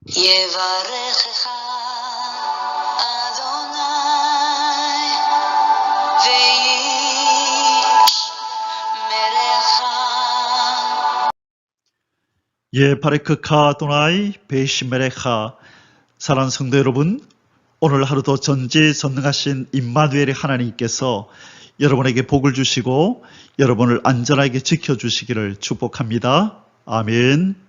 יברכך אדוני וישמרך. 바레크카 아도나이 베이시메레카. 사랑하는 성도 여러분, 오늘 하루도 전지전능하신 임마누엘의 하나님께서 여러분에게 복을 주시고 여러분을 안전하게 지켜주시기를 축복합니다. 아멘.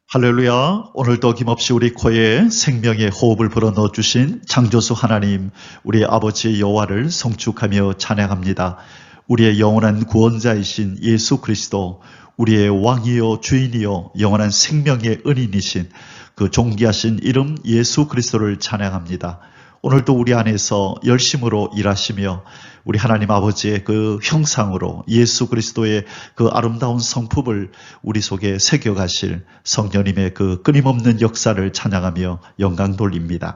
할렐루야. 오늘도 김없이 우리 코에 생명의 호흡을 불어넣어 주신 창조주 하나님, 우리 아버지 여호와를 성축하며 찬양합니다. 우리의 영원한 구원자이신 예수 그리스도, 우리의 왕이요 주인이요 영원한 생명의 은인이신 그 존귀하신 이름 예수 그리스도를 찬양합니다. 오늘도 우리 안에서 열심으로 일하시며 우리 하나님 아버지의 그 형상으로 예수 그리스도의 그 아름다운 성품을 우리 속에 새겨가실 성령님의 그 끊임없는 역사를 찬양하며 영광 돌립니다.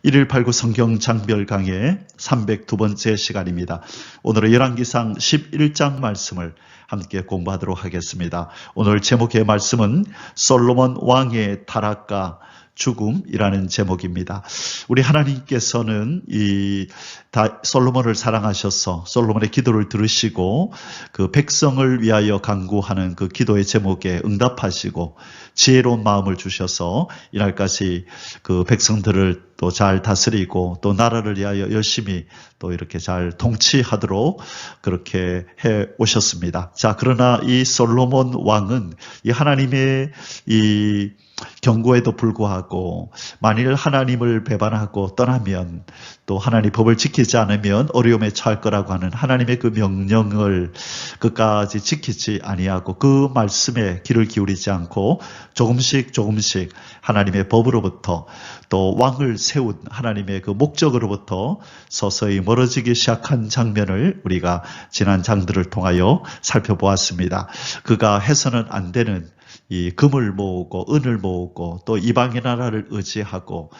1일89 성경 장별 강의 302번째 시간입니다. 오늘은 열왕기상 11장 말씀을 함께 공부하도록 하겠습니다. 오늘 제목의 말씀은 솔로몬 왕의 타락과 죽음이라는 제목입니다. 우리 하나님께서는 솔로몬을 사랑하셔서 솔로몬의 기도를 들으시고 그 백성을 위하여 간구하는 그 기도의 제목에 응답하시고 지혜로운 마음을 주셔서 이날까지 그 백성들을 또 잘 다스리고 또 나라를 위하여 열심히 또 이렇게 잘 통치하도록 그렇게 해 오셨습니다. 자, 그러나 이 솔로몬 왕은 이 하나님의 이 경고에도 불구하고 만일 하나님을 배반하고 떠나면 또 하나님 법을 지키지 않으면 어려움에 처할 거라고 하는 하나님의 그 명령을 끝까지 지키지 아니하고 그 말씀에 귀를 기울이지 않고 조금씩 하나님의 법으로부터 또 왕을 세운 하나님의 그 목적으로부터 서서히 멀어지기 시작한 장면을 우리가 지난 장들을 통하여 살펴보았습니다. 그가 해서는 안 되는 이 금을 모으고 은을 모으고 또 이방의 나라를 의지하고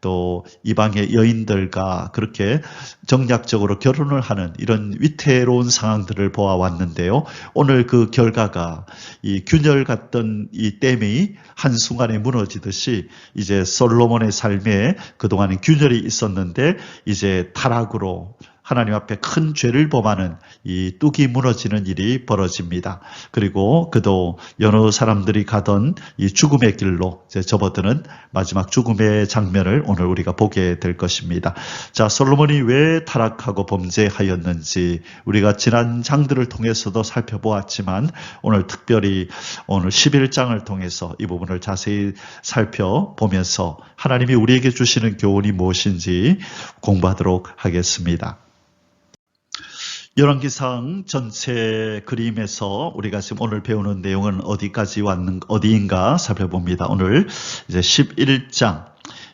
또 이방의 여인들과 그렇게 정략적으로 결혼을 하는 이런 위태로운 상황들을 보아왔는데요. 오늘 그 결과가 이 균열 같던 이 댐이 한순간에 무너지듯이 이제 솔로몬의 삶에 그동안은 균열이 있었는데 이제 타락으로 하나님 앞에 큰 죄를 범하는 이 뚝이 무너지는 일이 벌어집니다. 그리고 그도 여러 사람들이 가던 이 죽음의 길로 이제 접어드는 마지막 죽음의 장면을 오늘 우리가 보게 될 것입니다. 자, 솔로몬이 왜 타락하고 범죄하였는지 우리가 지난 장들을 통해서도 살펴보았지만 오늘 특별히 오늘 11장을 통해서 이 부분을 자세히 살펴보면서 하나님이 우리에게 주시는 교훈이 무엇인지 공부하도록 하겠습니다. 열왕기상 전체 그림에서 우리가 지금 오늘 배우는 내용은 어디인가 살펴봅니다. 오늘 이제 11장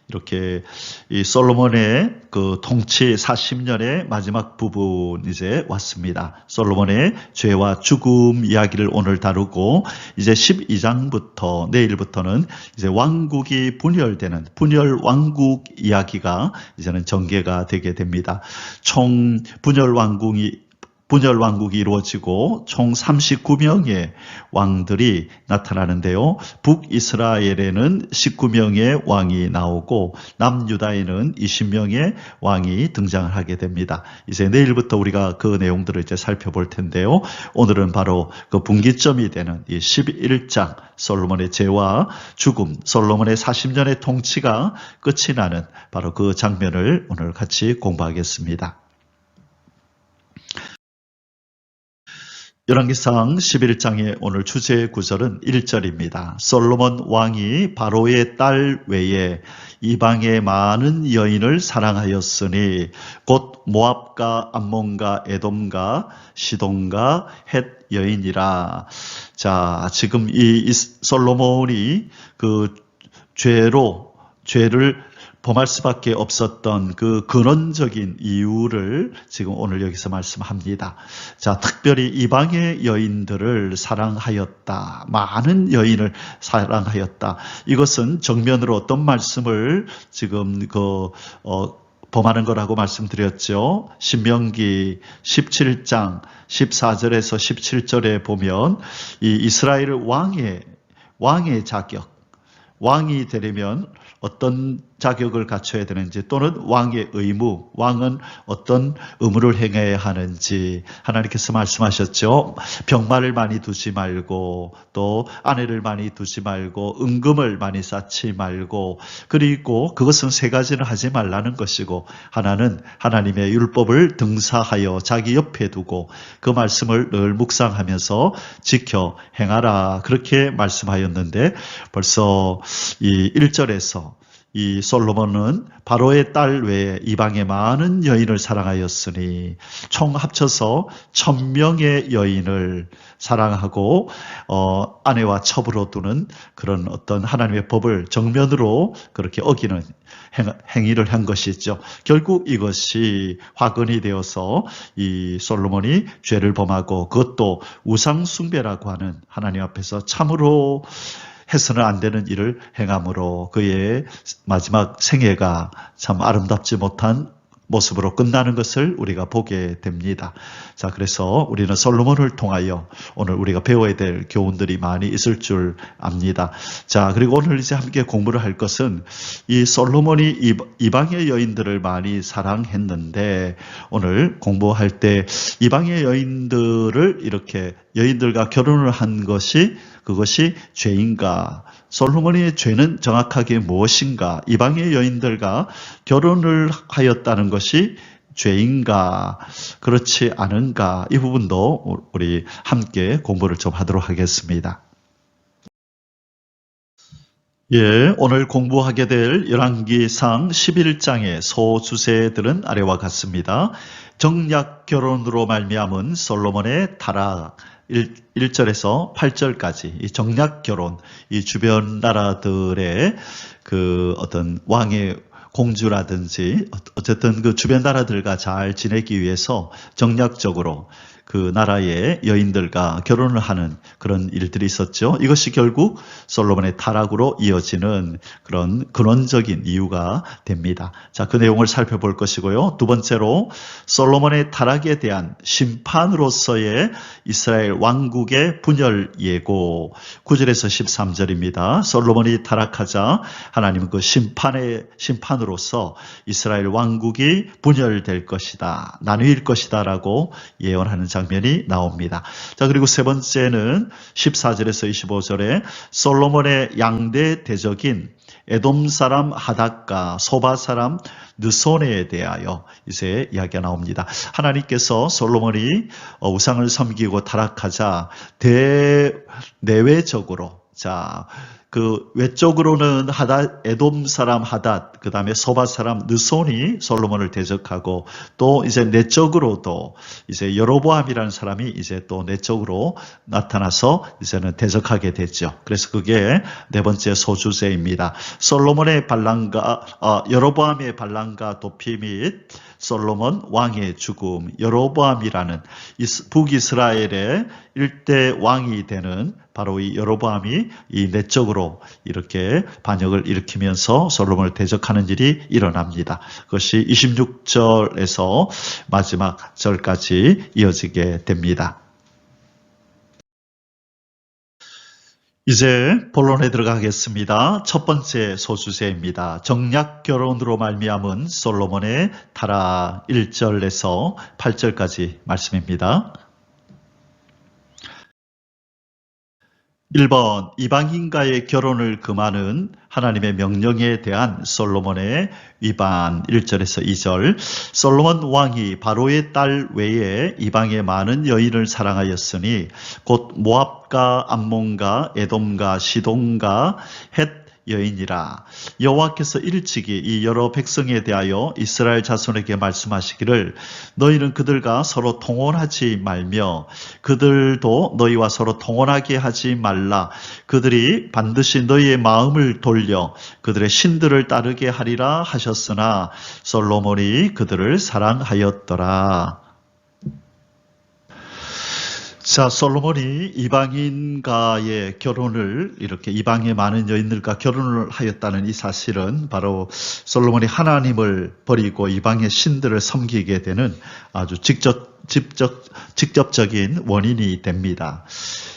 이렇게 이 솔로몬의 그 통치 40년의 마지막 부분 이제 왔습니다. 솔로몬의 죄와 죽음 이야기를 오늘 다루고 이제 12장부터 내일부터는 이제 왕국이 분열되는 분열 왕국 이야기가 이제는 전개가 되게 됩니다. 총 분열 왕국이 이루어지고 총 39명의 왕들이 나타나는데요. 북이스라엘에는 19명의 왕이 나오고 남유다에는 20명의 왕이 등장을 하게 됩니다. 이제 내일부터 우리가 그 내용들을 이제 살펴볼 텐데요. 오늘은 바로 그 분기점이 되는 이 11장 솔로몬의 죄와 죽음, 솔로몬의 40년의 통치가 끝이 나는 바로 그 장면을 오늘 같이 공부하겠습니다. 열왕기상 11장의 오늘 주제 구절은 1절입니다. 솔로몬 왕이 바로의 딸 외에 이방의 많은 여인을 사랑하였으니 곧 모압과 암몬과 에돔과 시돈과 헷 여인이라. 자, 지금 이 솔로몬이 그 죄를 범할 수밖에 없었던 그 근원적인 이유를 지금 오늘 여기서 말씀합니다. 자, 특별히 이방의 여인들을 사랑하였다. 많은 여인을 사랑하였다. 이것은 정면으로 어떤 말씀을 지금 범하는 거라고 말씀드렸죠. 신명기 17장 14절에서 17절에 보면 이 이스라엘 왕의 자격, 왕이 되려면 어떤 자격을 갖춰야 되는지 또는 왕의 의무, 왕은 어떤 의무를 행해야 하는지 하나님께서 말씀하셨죠. 병마를 많이 두지 말고 또 아내를 많이 두지 말고 은금을 많이 쌓지 말고 그리고 그것은 세 가지는 하지 말라는 것이고 하나는 하나님의 율법을 등사하여 자기 옆에 두고 그 말씀을 늘 묵상하면서 지켜 행하라 그렇게 말씀하였는데 벌써 이 1절에서 이 솔로몬은 바로의 딸 외에 이방의 많은 여인을 사랑하였으니 총 합쳐서 1000명의 여인을 사랑하고 아내와 첩으로 두는 그런 어떤 하나님의 법을 정면으로 그렇게 어기는 행위를 한 것이죠. 결국 이것이 화근이 되어서 이 솔로몬이 죄를 범하고 그것도 우상 숭배라고 하는 하나님 앞에서 참으로 해서는 안 되는 일을 행함으로 그의 마지막 생애가 참 아름답지 못한 모습으로 끝나는 것을 우리가 보게 됩니다. 자, 그래서 우리는 솔로몬을 통하여 오늘 우리가 배워야 될 교훈들이 많이 있을 줄 압니다. 자, 그리고 오늘 이제 함께 공부를 할 것은 이 솔로몬이 이방의 여인들을 많이 사랑했는데 오늘 공부할 때 이방의 여인들을 이렇게 여인들과 결혼을 한 것이 그것이 죄인가? 솔로몬의 죄는 정확하게 무엇인가? 이방의 여인들과 결혼을 하였다는 것이 죄인가? 그렇지 않은가? 이 부분도 우리 함께 공부를 좀 하도록 하겠습니다. 예, 오늘 공부하게 될 열왕기상 11장의 소주제들은 아래와 같습니다. 정략 결혼으로 말미암은 솔로몬의 타락 1절에서 8절까지 이 정략 결혼, 이 주변 나라들의 그 어떤 왕의 공주라든지 어쨌든 그 주변 나라들과 잘 지내기 위해서 정략적으로 그 나라의 여인들과 결혼을 하는 그런 일들이 있었죠. 이것이 결국 솔로몬의 타락으로 이어지는 그런 근원적인 이유가 됩니다. 자, 그 내용을 살펴볼 것이고요. 두 번째로 솔로몬의 타락에 대한 심판으로서의 이스라엘 왕국의 분열 예고 9절에서 13절입니다. 솔로몬이 타락하자 하나님은 그 심판으로서 이스라엘 왕국이 분열될 것이다. 나누일 것이다 라고 예언하는 장면이 나옵니다. 자, 그리고 세 번째는 14절에서 25절에 솔로몬의 양대 대적인 에돔 사람 하닷과 소바 사람 느손에 대하여 이제 이야기가 나옵니다. 하나님께서 솔로몬이 우상을 섬기고 타락하자 내외적으로 그 외적으로는 에돔 사람 하닷, 그 다음에 소바 사람 느손이 솔로몬을 대적하고 또 이제 내적으로도 이제 여로보암이라는 사람이 이제 또 내적으로 나타나서 이제는 대적하게 됐죠. 그래서 그게 네 번째 소주제입니다. 솔로몬의 여로보암의 반란과 도피 및 솔로몬 왕의 죽음, 여로보암이라는 북이스라엘의 일대 왕이 되는 바로 이 여로보암이 이 내적으로 이렇게 반역을 일으키면서 솔로몬을 대적하는 일이 일어납니다. 그것이 26절에서 마지막 절까지 이어지게 됩니다. 이제 본론에 들어가겠습니다. 첫 번째 소주제입니다. 정략 결혼으로 말미암은 솔로몬의 타락 1절에서 8절까지 말씀입니다. 1번 이방인과의 결혼을 금하는 하나님의 명령에 대한 솔로몬의 위반 1절에서 2절. 솔로몬 왕이 바로의 딸 외에 이방의 많은 여인을 사랑하였으니 곧 모압과 암몬과 에돔과 시돈과 헷 여인이라. 여호와께서 일찍이 이 여러 백성에 대하여 이스라엘 자손에게 말씀하시기를 너희는 그들과 서로 통혼하지 말며 그들도 너희와 서로 통혼하게 하지 말라. 그들이 반드시 너희의 마음을 돌려 그들의 신들을 따르게 하리라 하셨으나 솔로몬이 그들을 사랑하였더라. 자, 솔로몬이 이방인과의 결혼을 이렇게 이방의 많은 여인들과 결혼을 하였다는 이 사실은 바로 솔로몬이 하나님을 버리고 이방의 신들을 섬기게 되는 아주 직접적인 원인이 됩니다.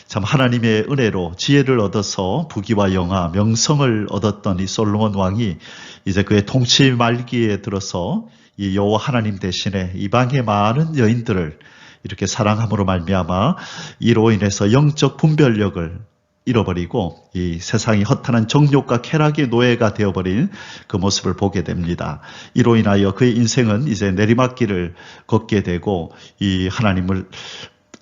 참 하나님의 은혜로 지혜를 얻어서 부귀와 영화, 명성을 얻었던 이 솔로몬 왕이 이제 그의 통치 말기에 들어서 이 여호와 하나님 대신에 이방의 많은 여인들을 이렇게 사랑함으로 말미암아 이로 인해서 영적 분별력을 잃어버리고 이 세상이 허탄한 정욕과 쾌락의 노예가 되어버린 그 모습을 보게 됩니다. 이로 인하여 그의 인생은 이제 내리막길을 걷게 되고 이 하나님을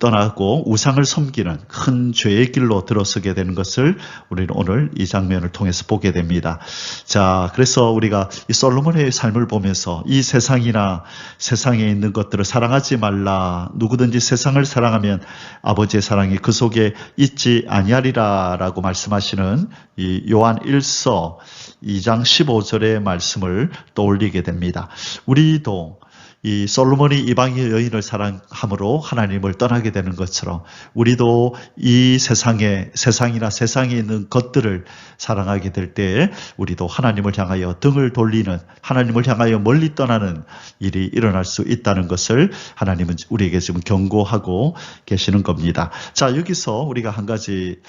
떠나고 우상을 섬기는 큰 죄의 길로 들어서게 되는 것을 우리는 오늘 이 장면을 통해서 보게 됩니다. 자, 그래서 우리가 이 솔로몬의 삶을 보면서 이 세상이나 세상에 있는 것들을 사랑하지 말라. 누구든지 세상을 사랑하면 아버지의 사랑이 그 속에 있지 아니하리라라고 말씀하시는 이 요한 1서 2장 15절의 말씀을 떠올리게 됩니다. 우리도 이 솔로몬이 이방의 여인을 사랑함으로 하나님을 떠나게 되는 것처럼 우리도 이 세상이나 세상에 있는 것들을 사랑하게 될 때에 우리도 하나님을 향하여 등을 돌리는, 하나님을 향하여 멀리 떠나는 일이 일어날 수 있다는 것을 하나님은 우리에게 지금 경고하고 계시는 겁니다. 자, 여기서 우리가 한 가지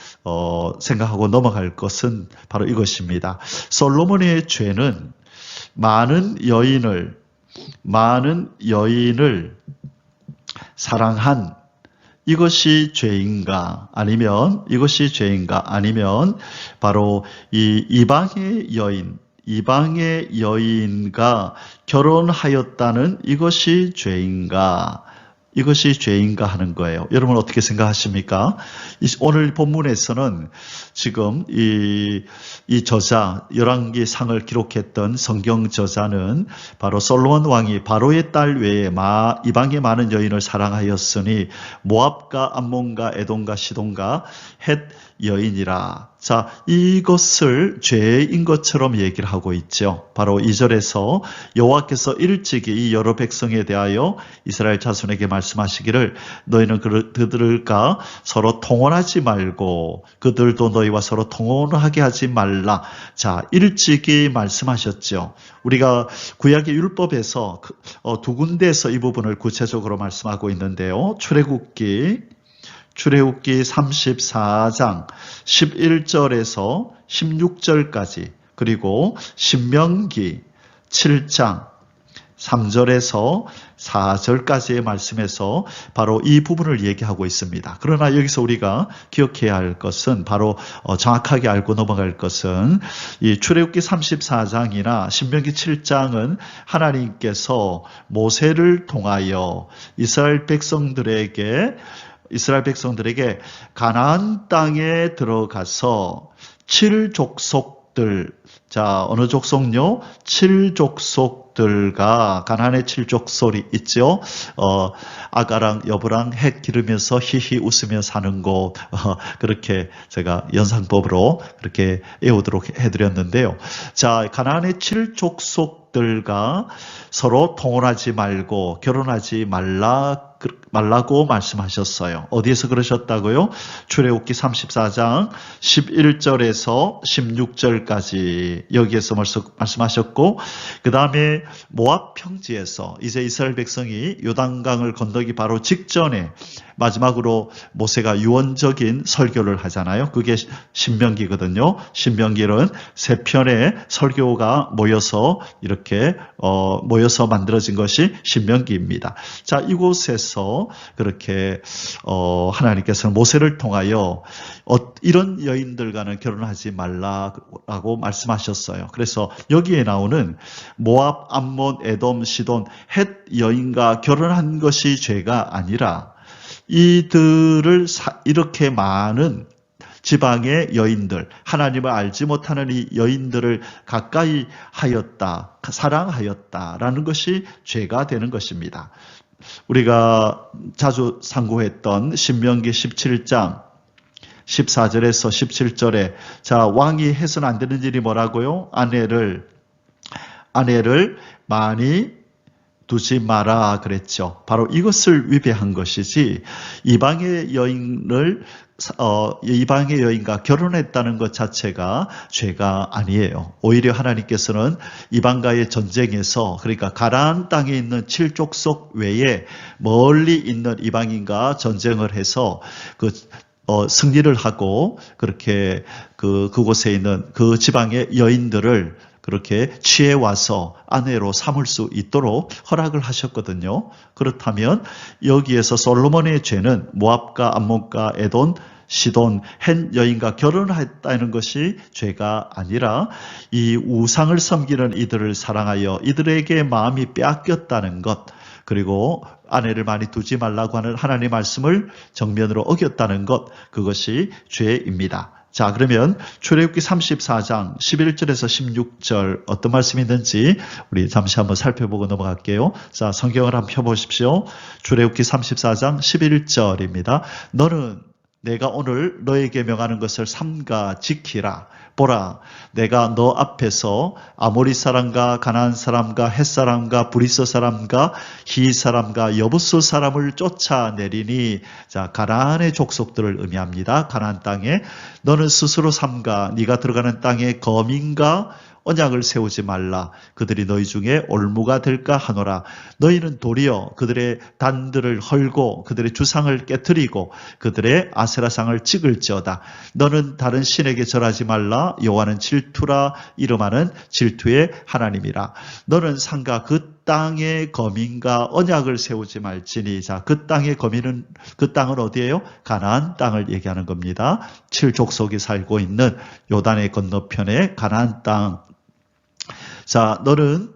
생각하고 넘어갈 것은 바로 이것입니다. 솔로몬의 죄는 많은 여인을 사랑한 이것이 죄인가 아니면 바로 이 이방의 여인과 결혼하였다는 이것이 죄인가 하는 거예요. 여러분 어떻게 생각하십니까? 오늘 본문에서는 지금 이 저자, 열왕기상을 기록했던 성경 저자는 바로 솔로몬 왕이 바로의 딸 외에 이방의 많은 여인을 사랑하였으니 모압과 암몬과 에돔과 시돈과 헷 여인이라. 자, 이것을 죄인 것처럼 얘기를 하고 있죠. 바로 2절에서 여호와께서 일찍이 이 여러 백성에 대하여 이스라엘 자손에게 말씀하시기를 너희는 그들과 서로 통혼하지 말고 그들도 너희와 서로 통혼하게 하지 말라. 자, 일찍이 말씀하셨죠. 우리가 구약의 율법에서 두 군데에서 이 부분을 구체적으로 말씀하고 있는데요. 출애굽기 34장 11절에서 16절까지, 그리고 신명기 7장 3절에서 4절까지의 말씀에서 바로 이 부분을 얘기하고 있습니다. 그러나 여기서 우리가 기억해야 할 것은, 바로 정확하게 알고 넘어갈 것은, 이 출애굽기 34장이나 신명기 7장은 하나님께서 모세를 통하여 이스라엘 백성들에게 가나안 땅에 들어가서 7족속들, 자, 어느 족속요? 7족속들과, 가나안의 7족속이 있죠. 아가랑 여부랑 헷 기르면서 히히 웃으며 사는 곳, 그렇게 제가 연상법으로 그렇게 외우도록 해드렸는데요. 자, 가나안의 7족속들과 서로 통혼하지 말고 결혼하지 말라고 말씀하셨어요. 어디에서 그러셨다고요? 출애굽기 34장 11절에서 16절까지 여기에서 말씀하셨고, 그 다음에 모압 평지에서 이제 이스라엘 백성이 요단강을 건너기 바로 직전에 마지막으로 모세가 유언적인 설교를 하잖아요. 그게 신명기거든요. 신명기는 세 편의 설교가 모여서 이렇게 모여서 만들어진 것이 신명기입니다. 자, 이곳에서 그렇게 하나님께서는 모세를 통하여 이런 여인들과는 결혼하지 말라고 말씀하셨어요. 그래서 여기에 나오는 모압, 암몬, 에돔, 시돈, 헷 여인과 결혼한 것이 죄가 아니라 이들을 이렇게 많은 지방의 여인들, 하나님을 알지 못하는 이 여인들을 가까이 하였다, 사랑하였다라는 것이 죄가 되는 것입니다. 우리가 자주 상고했던 신명기 17장 14절에서 17절에, 자, 왕이 해서는 안 되는 일이 뭐라고요? 아내를 많이 두지 마라 그랬죠. 바로 이것을 위배한 것이지, 이방의 여인과 결혼했다는 것 자체가 죄가 아니에요. 오히려 하나님께서는 이방과의 전쟁에서, 그러니까 가나안 땅에 있는 7족속 외에 멀리 있는 이방인과 전쟁을 해서 그 승리를 하고 그렇게 그곳에 있는 그 지방의 여인들을 그렇게 취해와서 아내로 삼을 수 있도록 허락을 하셨거든요. 그렇다면 여기에서 솔로몬의 죄는 모압과 암몬과 에돔, 시돈, 헨 여인과 결혼했다는 것이 죄가 아니라 이 우상을 섬기는 이들을 사랑하여 이들에게 마음이 빼앗겼다는 것, 그리고 아내를 많이 두지 말라고 하는 하나님의 말씀을 정면으로 어겼다는 것, 그것이 죄입니다. 자, 그러면 출애굽기 34장 11절에서 16절 어떤 말씀이 있는지 우리 잠시 한번 살펴보고 넘어갈게요. 자, 성경을 한번 펴보십시오. 출애굽기 34장 11절입니다. 너는 내가 오늘 너에게 명하는 것을 삼가 지키라. 보라, 내가 너 앞에서 아모리 사람과 가나안 사람과 헷 사람과 브리스 사람과 히 사람과 여부스 사람을 쫓아내리니, 자, 가나안의 족속들을 의미합니다. 가나안 땅에 너는 스스로 삼가 네가 들어가는 땅에 거민과 언약을 세우지 말라. 그들이 너희 중에 올무가 될까 하노라. 너희는 도리어 그들의 단들을 헐고 그들의 주상을 깨뜨리고 그들의 아세라상을 찍을지어다. 너는 다른 신에게 절하지 말라. 여호와는 질투라. 이름하는 질투의 하나님이라. 너는 상가 그 땅의 거민과 언약을 세우지 말지니. 자, 그 땅의 거민은, 그 땅은 어디예요? 가나안 땅을 얘기하는 겁니다. 7족속이 살고 있는 요단의 건너편에 가나안 땅. 자, 너는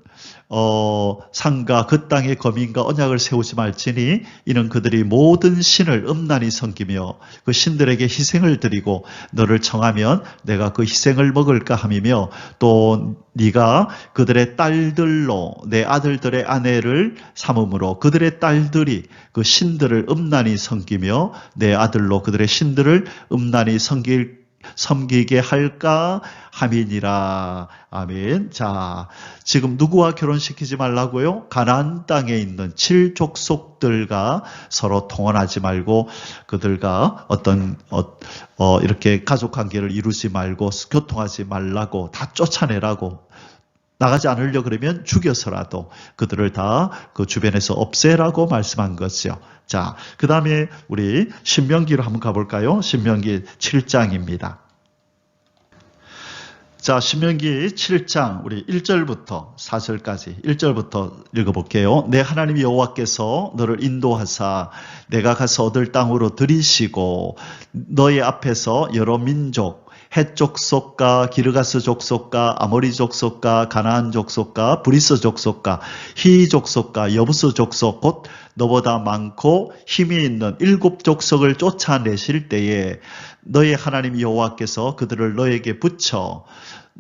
상가 그 땅의 거민과 언약을 세우지 말지니 이는 그들이 모든 신을 음란히 섬기며 그 신들에게 희생을 드리고 너를 청하면 내가 그 희생을 먹을까 함이며, 또 네가 그들의 딸들로 내 아들들의 아내를 삼음으로 그들의 딸들이 그 신들을 음란히 섬기며 내 아들로 그들의 신들을 음란히 섬기게 할까 함이니라. 아멘. 자, 지금 누구와 결혼시키지 말라고요? 가나안 땅에 있는 7족속들과 서로 통혼하지 말고 그들과 어떤 이렇게 가족관계를 이루지 말고 교통하지 말라고, 다 쫓아내라고, 나가지 않으려 그러면 죽여서라도 그들을 다 그 주변에서 없애라고 말씀한 거죠. 자, 그 다음에 우리 신명기로 한번 가볼까요? 신명기 7장입니다. 자, 신명기 7장 우리 1절부터 4절까지 1절부터 읽어볼게요. 내 하나님 여호와께서 너를 인도하사 내가 가서 얻을 땅으로 들이시고 너의 앞에서 여러 민족 헷 족속과 기르가스 족속과 아모리 족속과 가나안 족속과 브리스 족속과 히 족속과 여부스 족속 곧 너보다 많고 힘이 있는 7족속을 쫓아내실 때에 너의 하나님 여호와께서 그들을 너에게 붙여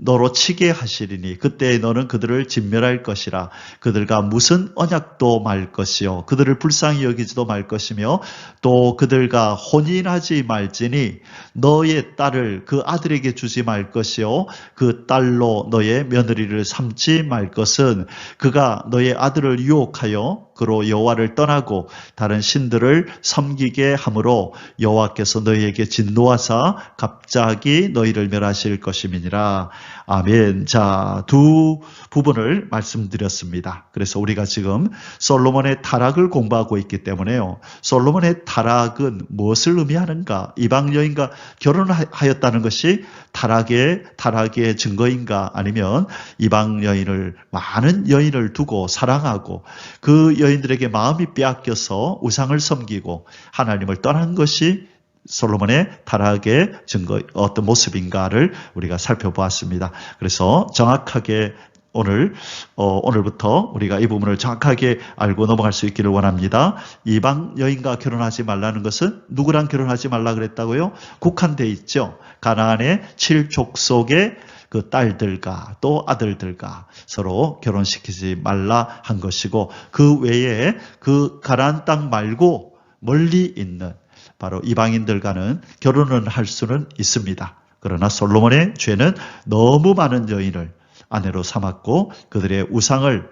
너로 치게 하시리니 그때 너는 그들을 진멸할 것이라. 그들과 무슨 언약도 말 것이요 그들을 불쌍히 여기지도 말 것이며 또 그들과 혼인하지 말지니 너의 딸을 그 아들에게 주지 말 것이요 그 딸로 너의 며느리를 삼지 말 것은 그가 너의 아들을 유혹하여 그로 여호와를 떠나고 다른 신들을 섬기게 함으로 여호와께서 너희에게 진노하사 갑자기 너희를 멸하실 것임이니라. 아멘. 자, 두 부분을 말씀드렸습니다. 그래서 우리가 지금 솔로몬의 타락을 공부하고 있기 때문에요. 솔로몬의 타락은 무엇을 의미하는가? 이방 여인과 결혼하였다는 것이 타락의 증거인가? 아니면 이방 여인을, 많은 여인을 두고 사랑하고 그 여인들에게 마음이 빼앗겨서 우상을 섬기고 하나님을 떠난 것이 솔로몬의 타락의 증거 어떤 모습인가를 우리가 살펴보았습니다. 그래서 정확하게 오늘부터 우리가 이 부분을 정확하게 알고 넘어갈 수 있기를 원합니다. 이방 여인과 결혼하지 말라는 것은 누구랑 결혼하지 말라 그랬다고요? 국한되어 있죠. 가나안의 7족속의 그 딸들과 또 아들들과 서로 결혼시키지 말라 한 것이고, 그 외에 그 가나안 땅 말고 멀리 있는 바로 이방인들과는 결혼을 할 수는 있습니다. 그러나 솔로몬의 죄는 너무 많은 여인을 아내로 삼았고 그들의 우상을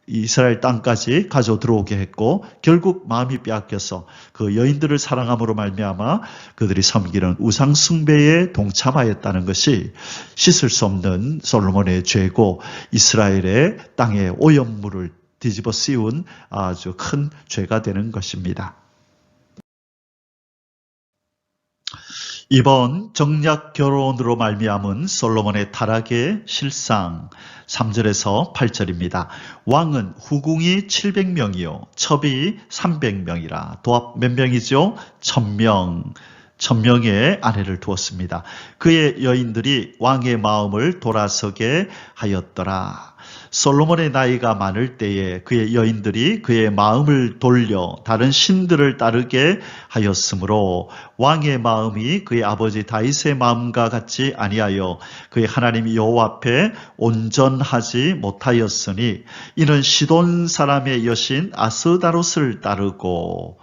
이스라엘 땅까지 가져 들어오게 했고 결국 마음이 빼앗겨서 그 여인들을 사랑함으로 말미암아 그들이 섬기는 우상 숭배에 동참하였다는 것이 씻을 수 없는 솔로몬의 죄고 이스라엘의 땅에 오염물을 뒤집어 씌운 아주 큰 죄가 되는 것입니다. 이번 정략 결혼으로 말미암은 솔로몬의 타락의 실상 3절에서 8절입니다. 왕은 후궁이 700명이요 첩이 300명이라 도합 몇 명이죠? 1000명. 1000명의 아내를 두었습니다. 그의 여인들이 왕의 마음을 돌아서게 하였더라. 솔로몬의 나이가 많을 때에 그의 여인들이 그의 마음을 돌려 다른 신들을 따르게 하였으므로 왕의 마음이 그의 아버지 다윗의 마음과 같이 아니하여 그의 하나님 여호와 앞에 온전하지 못하였으니 이는 시돈 사람의 여신 아스다롯을 따르고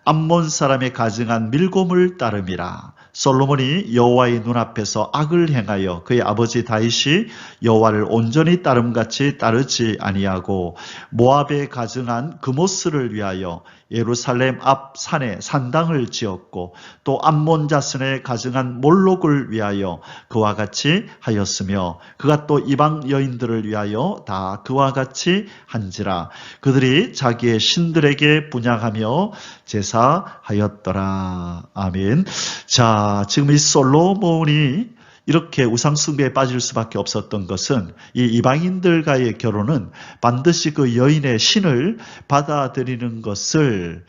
암몬 사람의 가증한 밀곰을 따름이라. 솔로몬이 여호와의 눈앞에서 악을 행하여 그의 아버지 다윗이 여호와를 온전히 따름같이 따르지 아니하고 모압에 가증한 그모스를 위하여 예루살렘 앞 산에 산당을 지었고 또 암몬 자손에 가증한 몰록을 위하여 그와 같이 하였으며 그가 또 이방 여인들을 위하여 다 그와 같이 한지라. 그들이 자기의 신들에게 분향하며 제사하였더라. 아멘. 자, 지금 이 솔로몬이 이렇게 우상숭배에 빠질 수밖에 없었던 것은 이 이방인들과의 결혼은 반드시 그 여인의 신을 받아들이는 것을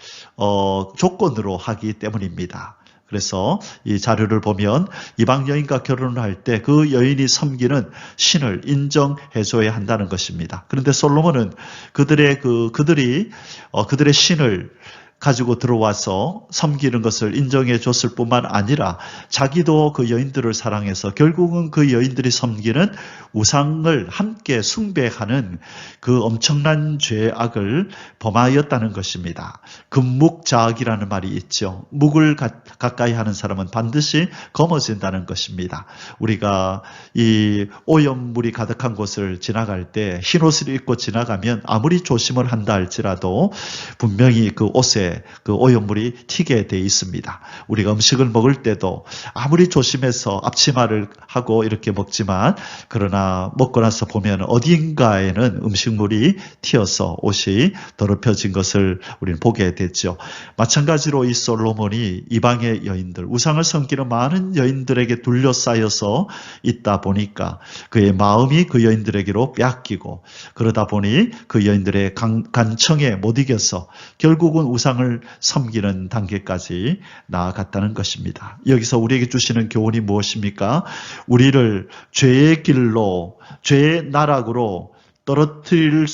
조건으로 하기 때문입니다. 그래서 이 자료를 보면 이방 여인과 결혼을 할 때 그 여인이 섬기는 신을 인정해줘야 한다는 것입니다. 그런데 솔로몬은 그들이 그들의 신을 가지고 들어와서 섬기는 것을 인정해 줬을 뿐만 아니라 자기도 그 여인들을 사랑해서 결국은 그 여인들이 섬기는 우상을 함께 숭배하는 그 엄청난 죄악을 범하였다는 것입니다. 금묵자악이라는 말이 있죠. 묵을 가까이 하는 사람은 반드시 검어진다는 것입니다. 우리가 이 오염물이 가득한 곳을 지나갈 때 흰옷을 입고 지나가면 아무리 조심을 한다 할지라도 분명히 그 옷에 그 오염물이 튀게 돼 있습니다. 우리가 음식을 먹을 때도 아무리 조심해서 앞치마를 하고 이렇게 먹지만 그러나 먹고 나서 보면 어딘가에는 음식물이 튀어서 옷이 더럽혀진 것을 우리는 보게 됐죠. 마찬가지로 이 솔로몬이 이방의 여인들, 우상을 섬기는 많은 여인들에게 둘러싸여서 있다 보니까 그의 마음이 그 여인들에게로 뺏기고 그러다 보니 그 여인들의 간청에 못 이겨서 결국은 우상을 섬기는 단계까지 나아갔다는 것입니다. 여기서 우리에게 주시는 교훈이 무엇입니까? 우리를 죄의 길로, 죄의 나락으로 떨어뜨릴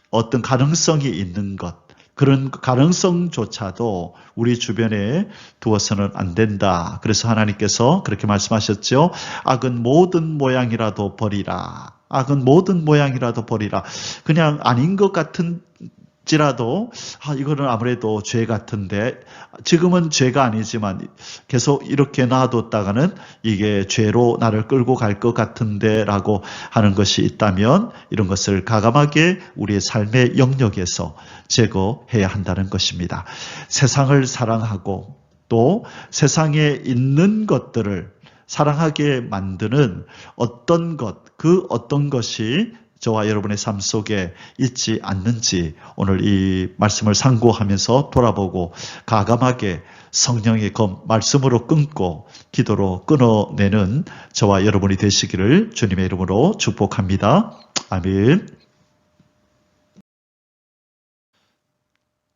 어떤 가능성이 있는 것, 그런 가능성조차도 우리 주변에 두어서는 안 된다. 그래서 하나님께서 그렇게 말씀하셨죠. 악은 모든 모양이라도 버리라. 악은 모든 모양이라도 버리라. 그냥 아닌 것 같은 지라도 이거는 아무래도 죄 같은데 지금은 죄가 아니지만 계속 이렇게 놔뒀다가는 이게 죄로 나를 끌고 갈 것 같은데 라고 하는 것이 있다면 이런 것을 과감하게 우리의 삶의 영역에서 제거해야 한다는 것입니다. 세상을 사랑하고 또 세상에 있는 것들을 사랑하게 만드는 어떤 것, 그 어떤 것이 저와 여러분의 삶 속에 있지 않는지 오늘 이 말씀을 상고하면서 돌아보고 과감하게 성령의 말씀으로 끊고 기도로 끊어내는 저와 여러분이 되시기를 주님의 이름으로 축복합니다. 아멘.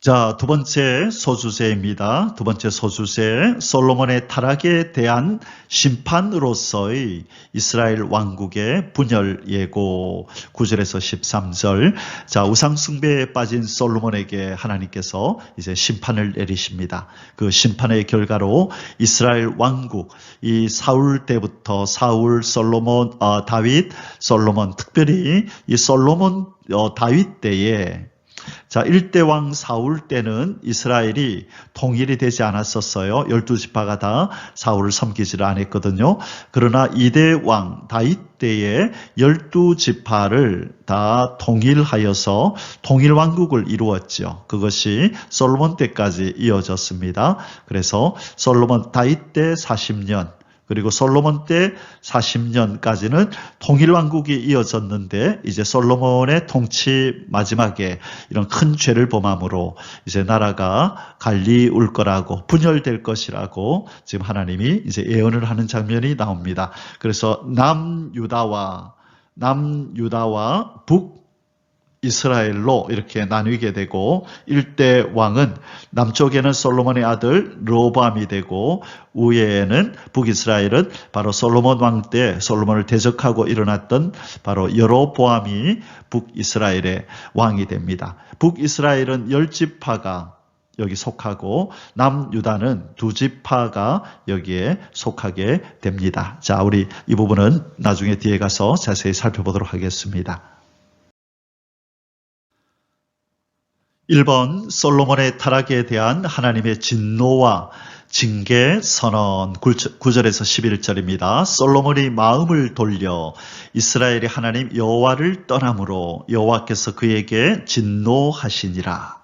자, 두 번째 소주제입니다. 두 번째 소주제, 솔로몬의 타락에 대한 심판으로서의 이스라엘 왕국의 분열 예고 9절에서 13절. 자, 우상숭배에 빠진 솔로몬에게 하나님께서 이제 심판을 내리십니다. 그 심판의 결과로 이스라엘 왕국, 이 사울 때부터 사울, 솔로몬, 다윗, 솔로몬, 특별히 이 솔로몬, 다윗 때에 자, 1대 왕 사울 때는 이스라엘이 통일이 되지 않았었어요. 12지파가 다 사울을 섬기지를 않았거든요. 그러나 2대 왕 다윗 때에 12지파를 다 통일하여서 통일왕국을 이루었죠. 그것이 솔로몬 때까지 이어졌습니다. 그래서 솔로몬 다윗 때 40년, 그리고 솔로몬 때 40년까지는 통일왕국이 이어졌는데 이제 솔로몬의 통치 마지막에 이런 큰 죄를 범함으로 이제 나라가 갈리울 거라고 분열될 것이라고 지금 하나님이 이제 예언을 하는 장면이 나옵니다. 그래서 남유다와 북이스라엘로 이렇게 나뉘게 되고 일대 왕은 남쪽에는 솔로몬의 아들 르호보암이 되고 우에는 북이스라엘은 바로 솔로몬 왕 때 솔로몬을 대적하고 일어났던 바로 여로보암이 북이스라엘의 왕이 됩니다. 북이스라엘은 10지파가 여기 속하고 남유다는 2지파가 여기에 속하게 됩니다. 자, 우리 이 부분은 나중에 뒤에 가서 자세히 살펴보도록 하겠습니다. 1번 솔로몬의 타락에 대한 하나님의 진노와 징계 선언 9절에서 11절입니다. 솔로몬이 마음을 돌려 이스라엘의 하나님 여호와를 떠남으로 여호와께서 그에게 진노하시니라.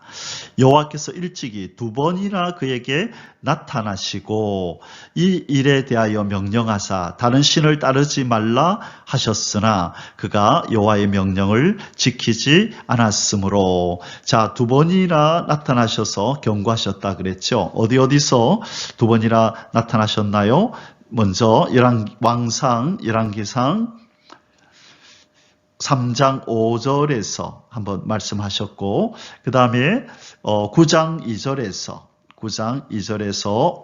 여호와께서 일찍이 2번이나 그에게 나타나시고 이 일에 대하여 명령하사 다른 신을 따르지 말라 하셨으나 그가 여호와의 명령을 지키지 않았으므로. 자, 2번이나 나타나셔서 경고하셨다 그랬죠. 어디서 2번이나 나타나셨나요? 먼저 왕상 열왕기상 3장 5절에서 한번 말씀하셨고 그 다음에 9장 2절에서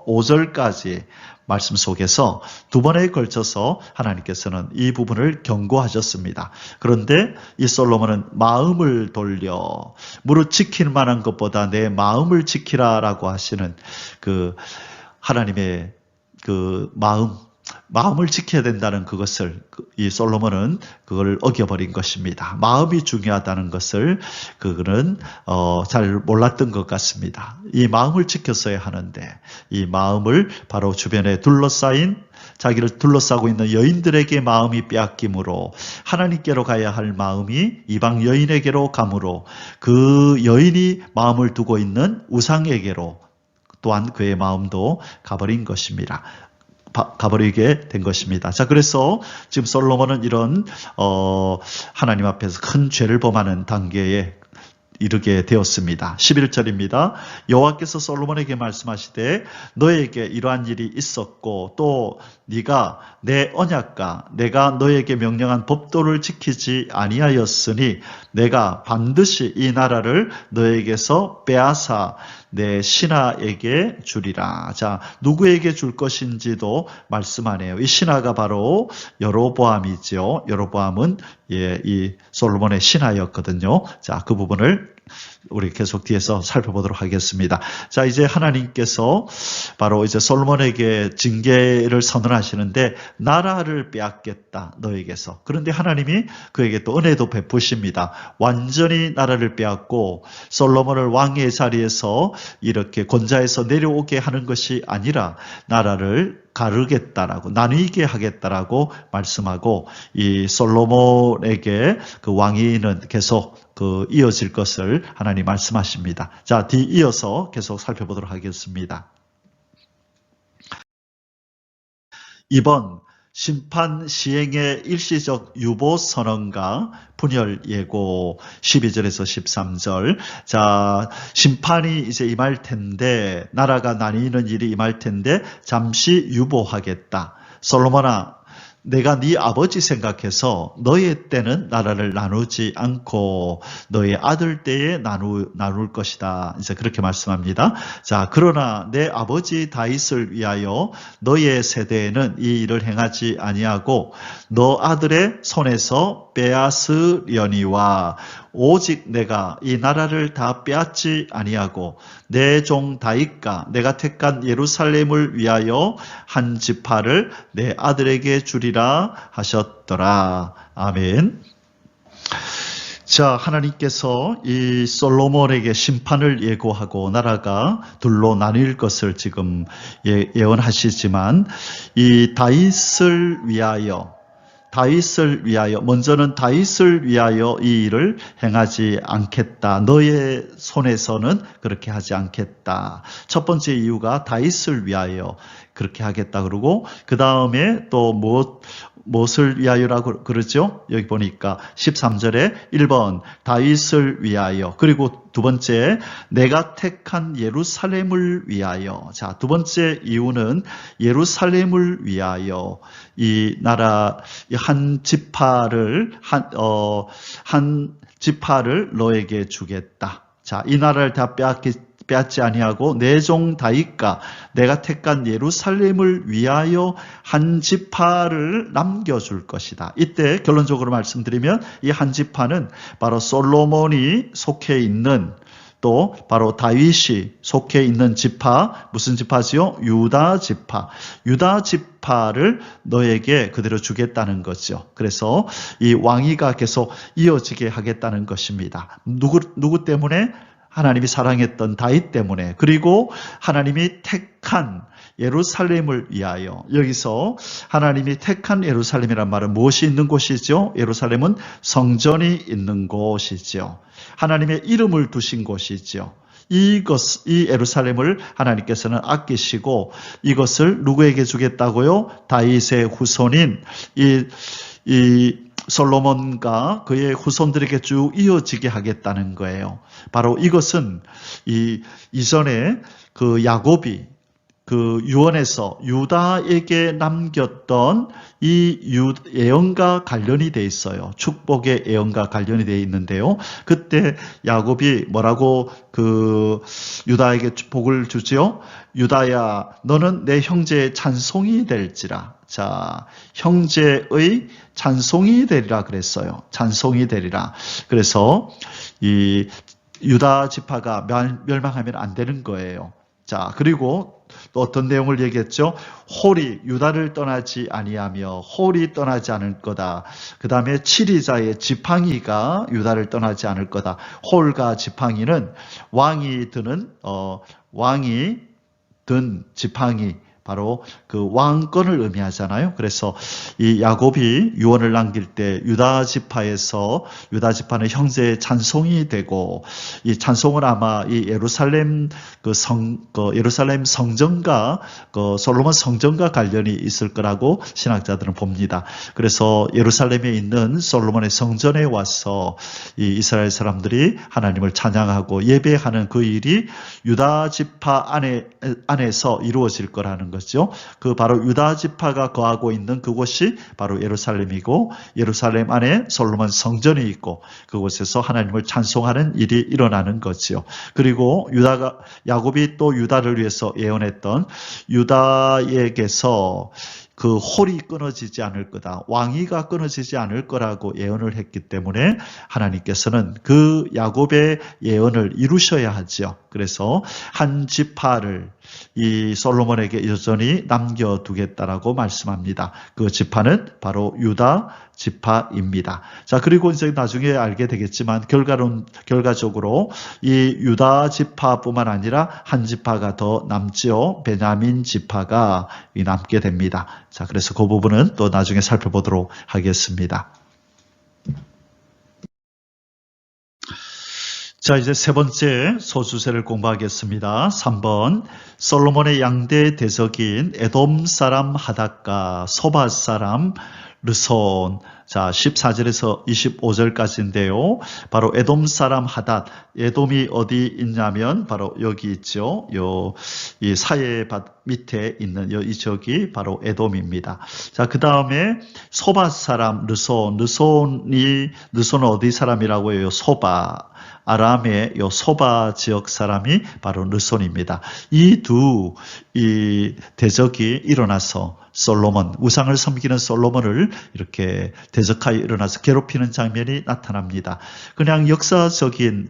5절까지 말씀 속에서 2번에 걸쳐서 하나님께서는 이 부분을 경고하셨습니다. 그런데 이 솔로몬은 마음을 돌려 무릇 지킬 만한 것보다 내 마음을 지키라라고 하시는 그 하나님의 그 마음을 지켜야 된다는 그것을 이 솔로몬은 그걸 어겨버린 것입니다. 마음이 중요하다는 것을 그는 잘 몰랐던 것 같습니다. 이 마음을 지켰어야 하는데 이 마음을 바로 주변에 자기를 둘러싸고 있는 여인들에게 마음이 빼앗김으로 하나님께로 가야 할 마음이 이방 여인에게로 가므로 그 여인이 마음을 두고 있는 우상에게로 또한 그의 마음도 가버리게 된 것입니다. 자, 그래서 지금 솔로몬은 이런 하나님 앞에서 큰 죄를 범하는 단계에 이르게 되었습니다. 11절입니다. 여호와께서 솔로몬에게 말씀하시되 너에게 이러한 일이 있었고 또 네가 내 언약과 내가 너에게 명령한 법도를 지키지 아니하였으니 내가 반드시 이 나라를 너에게서 빼앗아 내 신하에게 주리라. 자, 누구에게 줄 것인지도 말씀하네요. 이 신하가 바로 여로보암이죠. 여로보암은 이 솔로몬의 신하였거든요. 자, 그 부분을 우리 계속 뒤에서 살펴보도록 하겠습니다. 자, 이제 하나님께서 바로 이제 솔로몬에게 징계를 선언하시는데 나라를 빼앗겠다 너에게서. 그런데 하나님이 그에게 또 은혜도 베푸십니다. 완전히 나라를 빼앗고 솔로몬을 왕의 자리에서 이렇게 권좌에서 내려오게 하는 것이 아니라 나라를 가르겠다라고 나누게 하겠다라고 말씀하고 이 솔로몬에게 그 왕위는 계속 이어질 것을 하나님 말씀하십니다. 자, 이어서 계속 살펴보도록 하겠습니다. 2번 심판 시행의 일시적 유보 선언과 분열 예고 12절에서 13절. 자, 심판이 이제 임할 텐데 나라가 나뉘는 일이 임할 텐데 잠시 유보하겠다. 솔로몬아, 내가 네 아버지 생각해서 너의 때는 나라를 나누지 않고 너의 아들 때에 나눌 것이다. 이제 그렇게 말씀합니다. 자, 그러나 내 아버지 다윗을 위하여 너의 세대에는 이 일을 행하지 아니하고 너 아들의 손에서 빼앗으려니와 오직 내가 이 나라를 다 빼앗지 아니하고 내 종 다윗과 내가 택한 예루살렘을 위하여 한 지파를 내 아들에게 주리라 하셨더라. 아멘. 자, 하나님께서 이 솔로몬에게 심판을 예고하고 나라가 둘로 나뉠 것을 지금 예언하시지만 이 다윗을 위하여 다윗을 위하여, 먼저는 다윗을 위하여 이 일을 행하지 않겠다. 너의 손에서는 그렇게 하지 않겠다. 첫 번째 이유가 다윗을 위하여 그렇게 하겠다. 그러고 그 다음에 또 무엇을 위하여라고 그러죠? 여기 보니까 13절에 1번 다윗을 위하여, 그리고 두 번째 내가 택한 예루살렘을 위하여. 자, 두 번째 이유는 예루살렘을 위하여 이 나라 한 지파를 한 지파를 너에게 주겠다. 자, 이 나라를 다 빼앗지 아니하고 내 종 다윗과 내가 택한 예루살렘을 위하여 한 지파를 남겨줄 것이다. 이때 결론적으로 말씀드리면 이 한 지파는 바로 솔로몬이 속해 있는, 또 바로 다윗이 속해 있는 지파, 무슨 지파지요? 유다 지파. 유다 지파를 너에게 그대로 주겠다는 거죠. 그래서 이 왕위가 계속 이어지게 하겠다는 것입니다. 누구 때문에? 하나님이 사랑했던 다윗 때문에, 그리고 하나님이 택한 예루살렘을 위하여. 여기서 하나님이 택한 예루살렘이란 말은 무엇이 있는 곳이죠? 예루살렘은 성전이 있는 곳이죠. 하나님의 이름을 두신 곳이죠. 이 예루살렘을 하나님께서는 아끼시고 이것을 누구에게 주겠다고요? 다윗의 후손인 이 솔로몬과 그의 후손들에게 쭉 이어지게 하겠다는 거예요. 바로 이것은 이전에 그 야곱이 그 유언에서 유다에게 남겼던 이 예언과 관련이 돼 있어요. 축복의 예언과 관련이 돼 있는데요. 그때 야곱이 뭐라고 그 유다에게 복을 주지요? 유다야, 너는 내 형제의 찬송이 될지라. 자, 형제의 찬송이 되리라 그랬어요. 찬송이 되리라. 그래서 이 유다 지파가 멸망하면 안 되는 거예요. 자, 그리고 또 어떤 내용을 얘기했죠? 홀이 유다를 떠나지 아니하며 홀이 떠나지 않을 거다. 그 다음에 치리자의 지팡이가 유다를 떠나지 않을 거다. 홀과 지팡이는 왕이 든 지팡이, 바로 그 왕권을 의미하잖아요. 그래서 이 야곱이 유언을 남길 때 유다 지파는 형제의 찬송이 되고, 이 찬송은 아마 이 예루살렘 예루살렘 성전과 솔로몬 성전과 관련이 있을 거라고 신학자들은 봅니다. 그래서 예루살렘에 있는 솔로몬의 성전에 와서 이 이스라엘 사람들이 하나님을 찬양하고 예배하는 그 일이 유다 지파 안에서 이루어질 거라는 거죠. 그 바로 유다 지파가 거하고 있는 그곳이 바로 예루살렘이고, 예루살렘 안에 솔로몬 성전이 있고 그곳에서 하나님을 찬송하는 일이 일어나는 거지요. 그리고 야곱이 또 유다를 위해서 예언했던 유다에게서 그 홀이 끊어지지 않을 거다. 왕위가 끊어지지 않을 거라고 예언을 했기 때문에 하나님께서는 그 야곱의 예언을 이루셔야 하죠. 그래서 한 지파를 이 솔로몬에게 여전히 남겨두겠다라고 말씀합니다. 그 지파는 바로 유다 지파입니다. 자, 그리고 이제 나중에 알게 되겠지만 결과적으로 이 유다 지파뿐만 아니라 한 지파가 더 남지요. 베냐민 지파가 남게 됩니다. 자, 그래서 그 부분은 또 나중에 살펴보도록 하겠습니다. 자, 이제 세 번째 소수세를 공부하겠습니다. 3번, 솔로몬의 양대 대적인 에돔 사람 하닷과 소바 사람 르손. 자, 14절에서 25절까지인데요. 바로 에돔 사람 하닷. 에돔이 어디 있냐면 바로 여기 있죠. 이 사해밭 밑에 있는 이 지역이 바로 에돔입니다. 자, 그 다음에 소바 사람 르손. 르손은 어디 사람이라고 해요? 소바. 아람의 요 소바 지역 사람이 바로 르손입니다. 이 대적이 일어나서 솔로몬, 우상을 섬기는 솔로몬을 이렇게 대적하여 일어나서 괴롭히는 장면이 나타납니다. 그냥 역사가의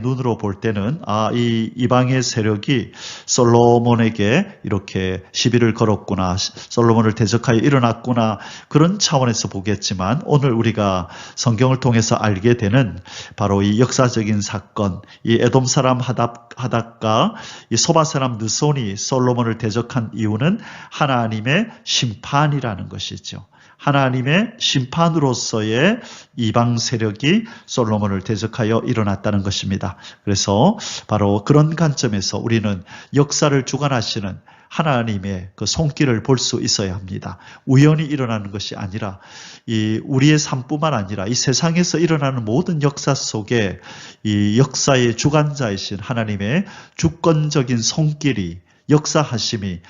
눈으로 볼 때는 이 이방의 세력이 솔로몬에게 이렇게 시비를 걸었구나, 솔로몬을 대적하여 일어났구나, 그런 차원에서 보겠지만 오늘 우리가 성경을 통해서 알게 되는 바로 이 역사적인 사건, 이 에돔 사람 하닷과 이 소바 사람 르손이 솔로몬을 대적한 이유는 하나님 하나님의 심판이라는 것이죠. 하나님의 심판으로서의 이방 세력이 솔로몬을 대적하여 일어났다는 것입니다. 그래서 바로 그런 관점에서 우리는 역사를 주관하시는 하나님의 그 손길을 볼 수 있어야 합니다. 우연히 일어나는 것이 아니라 이 우리의 삶뿐만 아니라 이 세상에서 일어나는 모든 역사 속에 이 역사의 주관자이신 하나님의 주권적인 손길이 역사하심이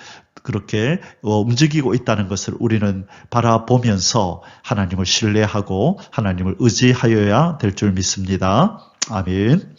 그렇게 움직이고 있다는 것을 우리는 바라보면서 하나님을 신뢰하고 하나님을 의지하여야 될 줄 믿습니다. 아멘.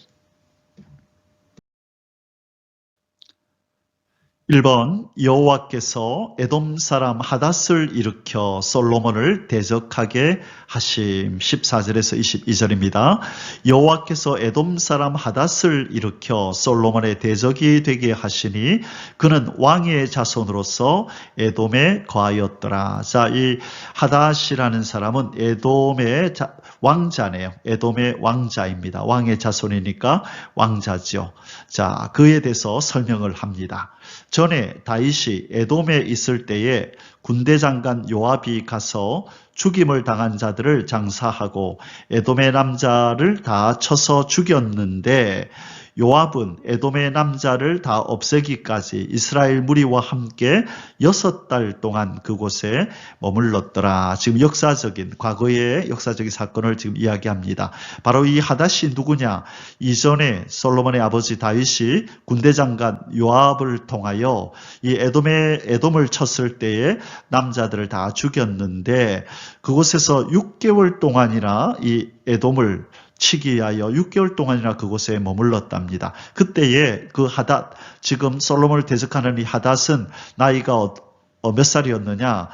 1번 여호와께서 에돔 사람 하닷을 일으켜 솔로몬을 대적하게 하심. 14절에서 22절입니다. 여호와께서 에돔 사람 하닷을 일으켜 솔로몬의 대적이 되게 하시니 그는 왕의 자손으로서 에돔에 거하였더라. 자, 이 하닷이라는 사람은 에돔의 왕자네요. 에돔의 왕자입니다. 왕의 자손이니까 왕자죠. 자, 그에 대해서 설명을 합니다. 전에 다윗이 에돔에 있을 때에 군대 장관 요압이 가서 죽임을 당한 자들을 장사하고 에돔의 남자를 다 쳐서 죽였는데 요압은 에돔의 남자를 다 없애기까지 이스라엘 무리와 함께 6달 동안 그곳에 머물렀더라. 지금 과거의 역사적인 사건을 지금 이야기합니다. 바로 이 하닷이 누구냐? 이전에 솔로몬의 아버지 다윗이 군대 장관 요압을 통하여 이 에돔을 쳤을 때에 남자들을 다 죽였는데 그곳에서 6개월 동안이나 이 에돔을 치기 위하여 6개월 동안이나 그곳에 머물렀답니다. 그때에 그 하닷, 지금 솔로몬을 대적하는 이 하닷은 나이가 몇 살이었느냐?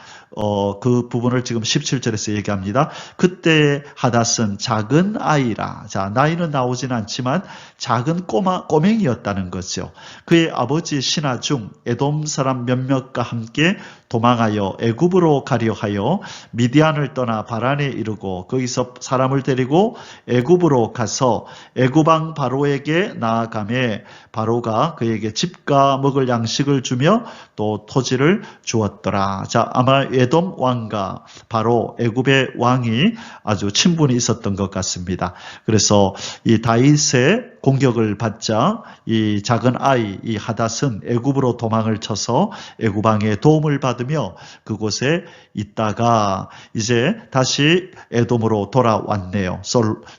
그 부분을 지금 17절에서 얘기합니다. 그때 하닷은 작은 아이라. 자, 나이는 나오진 않지만 작은 꼬맹이였다는 거죠. 그의 아버지 신하 중 에돔 사람 몇몇과 함께 도망하여 애굽으로 가려 하여 미디안을 떠나 바란에 이르고 거기서 사람을 데리고 애굽으로 가서 애굽 왕 바로에게 나아가매 바로가 그에게 집과 먹을 양식을 주며 또 토지를 주었더라. 자, 아마 에돔 왕과 바로 애굽의 왕이 아주 친분이 있었던 것 같습니다. 그래서 이 다윗의 공격을 받자 이 작은 아이 이 하닷은 애굽으로 도망을 쳐서 애굽 왕의 도움을 받으며 그곳에 있다가 이제 다시 에돔으로 돌아왔네요.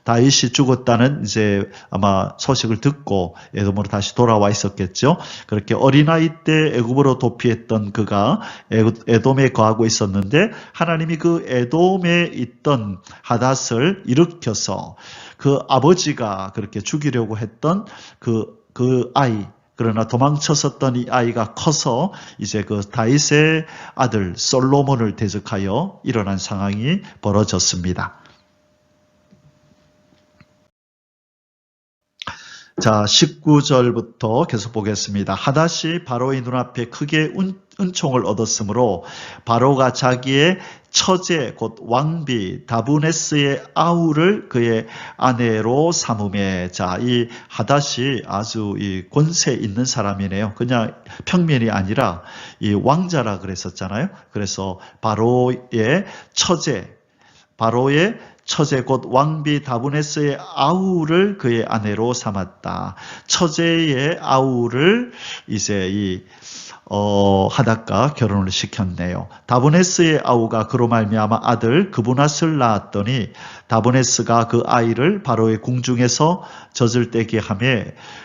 다윗이 죽었다는 이제 아마 소식을 듣고 에돔으로 다시 돌아와 있었겠죠. 그렇게 어린아이 때 애굽으로 도피했던 그가 에돔에 거하고 있었는데 하나님이 그 에돔에 있던 하닷을 일으켜서 그 아버지가 그렇게 죽이려고 했던 그 아이, 그러나 도망쳤었던 이 아이가 커서 이제 그 다윗의 아들 솔로몬을 대적하여 일어난 상황이 벌어졌습니다. 자, 19절부터 계속 보겠습니다. 하닷이 바로의 눈앞에 크게 은총을 얻었으므로 바로가 자기의 처제 곧 왕비 다브네스의 아우를 그의 아내로 삼음에. 자, 이 하닷이 아주 이 권세 있는 사람이네요. 그냥 평민이 아니라 이 왕자라 그랬었잖아요. 그래서 바로의 처제 곧 왕비 다브네스의 아우를 그의 아내로 삼았다. 처제의 아우를 이제 하닷과 결혼을 시켰네요. 다브네스의 아우가 그로 말미암아 아들 그브낫을 낳았더니 다브네스가 그 아이를 바로의 궁중에서 젖을 떼게 하며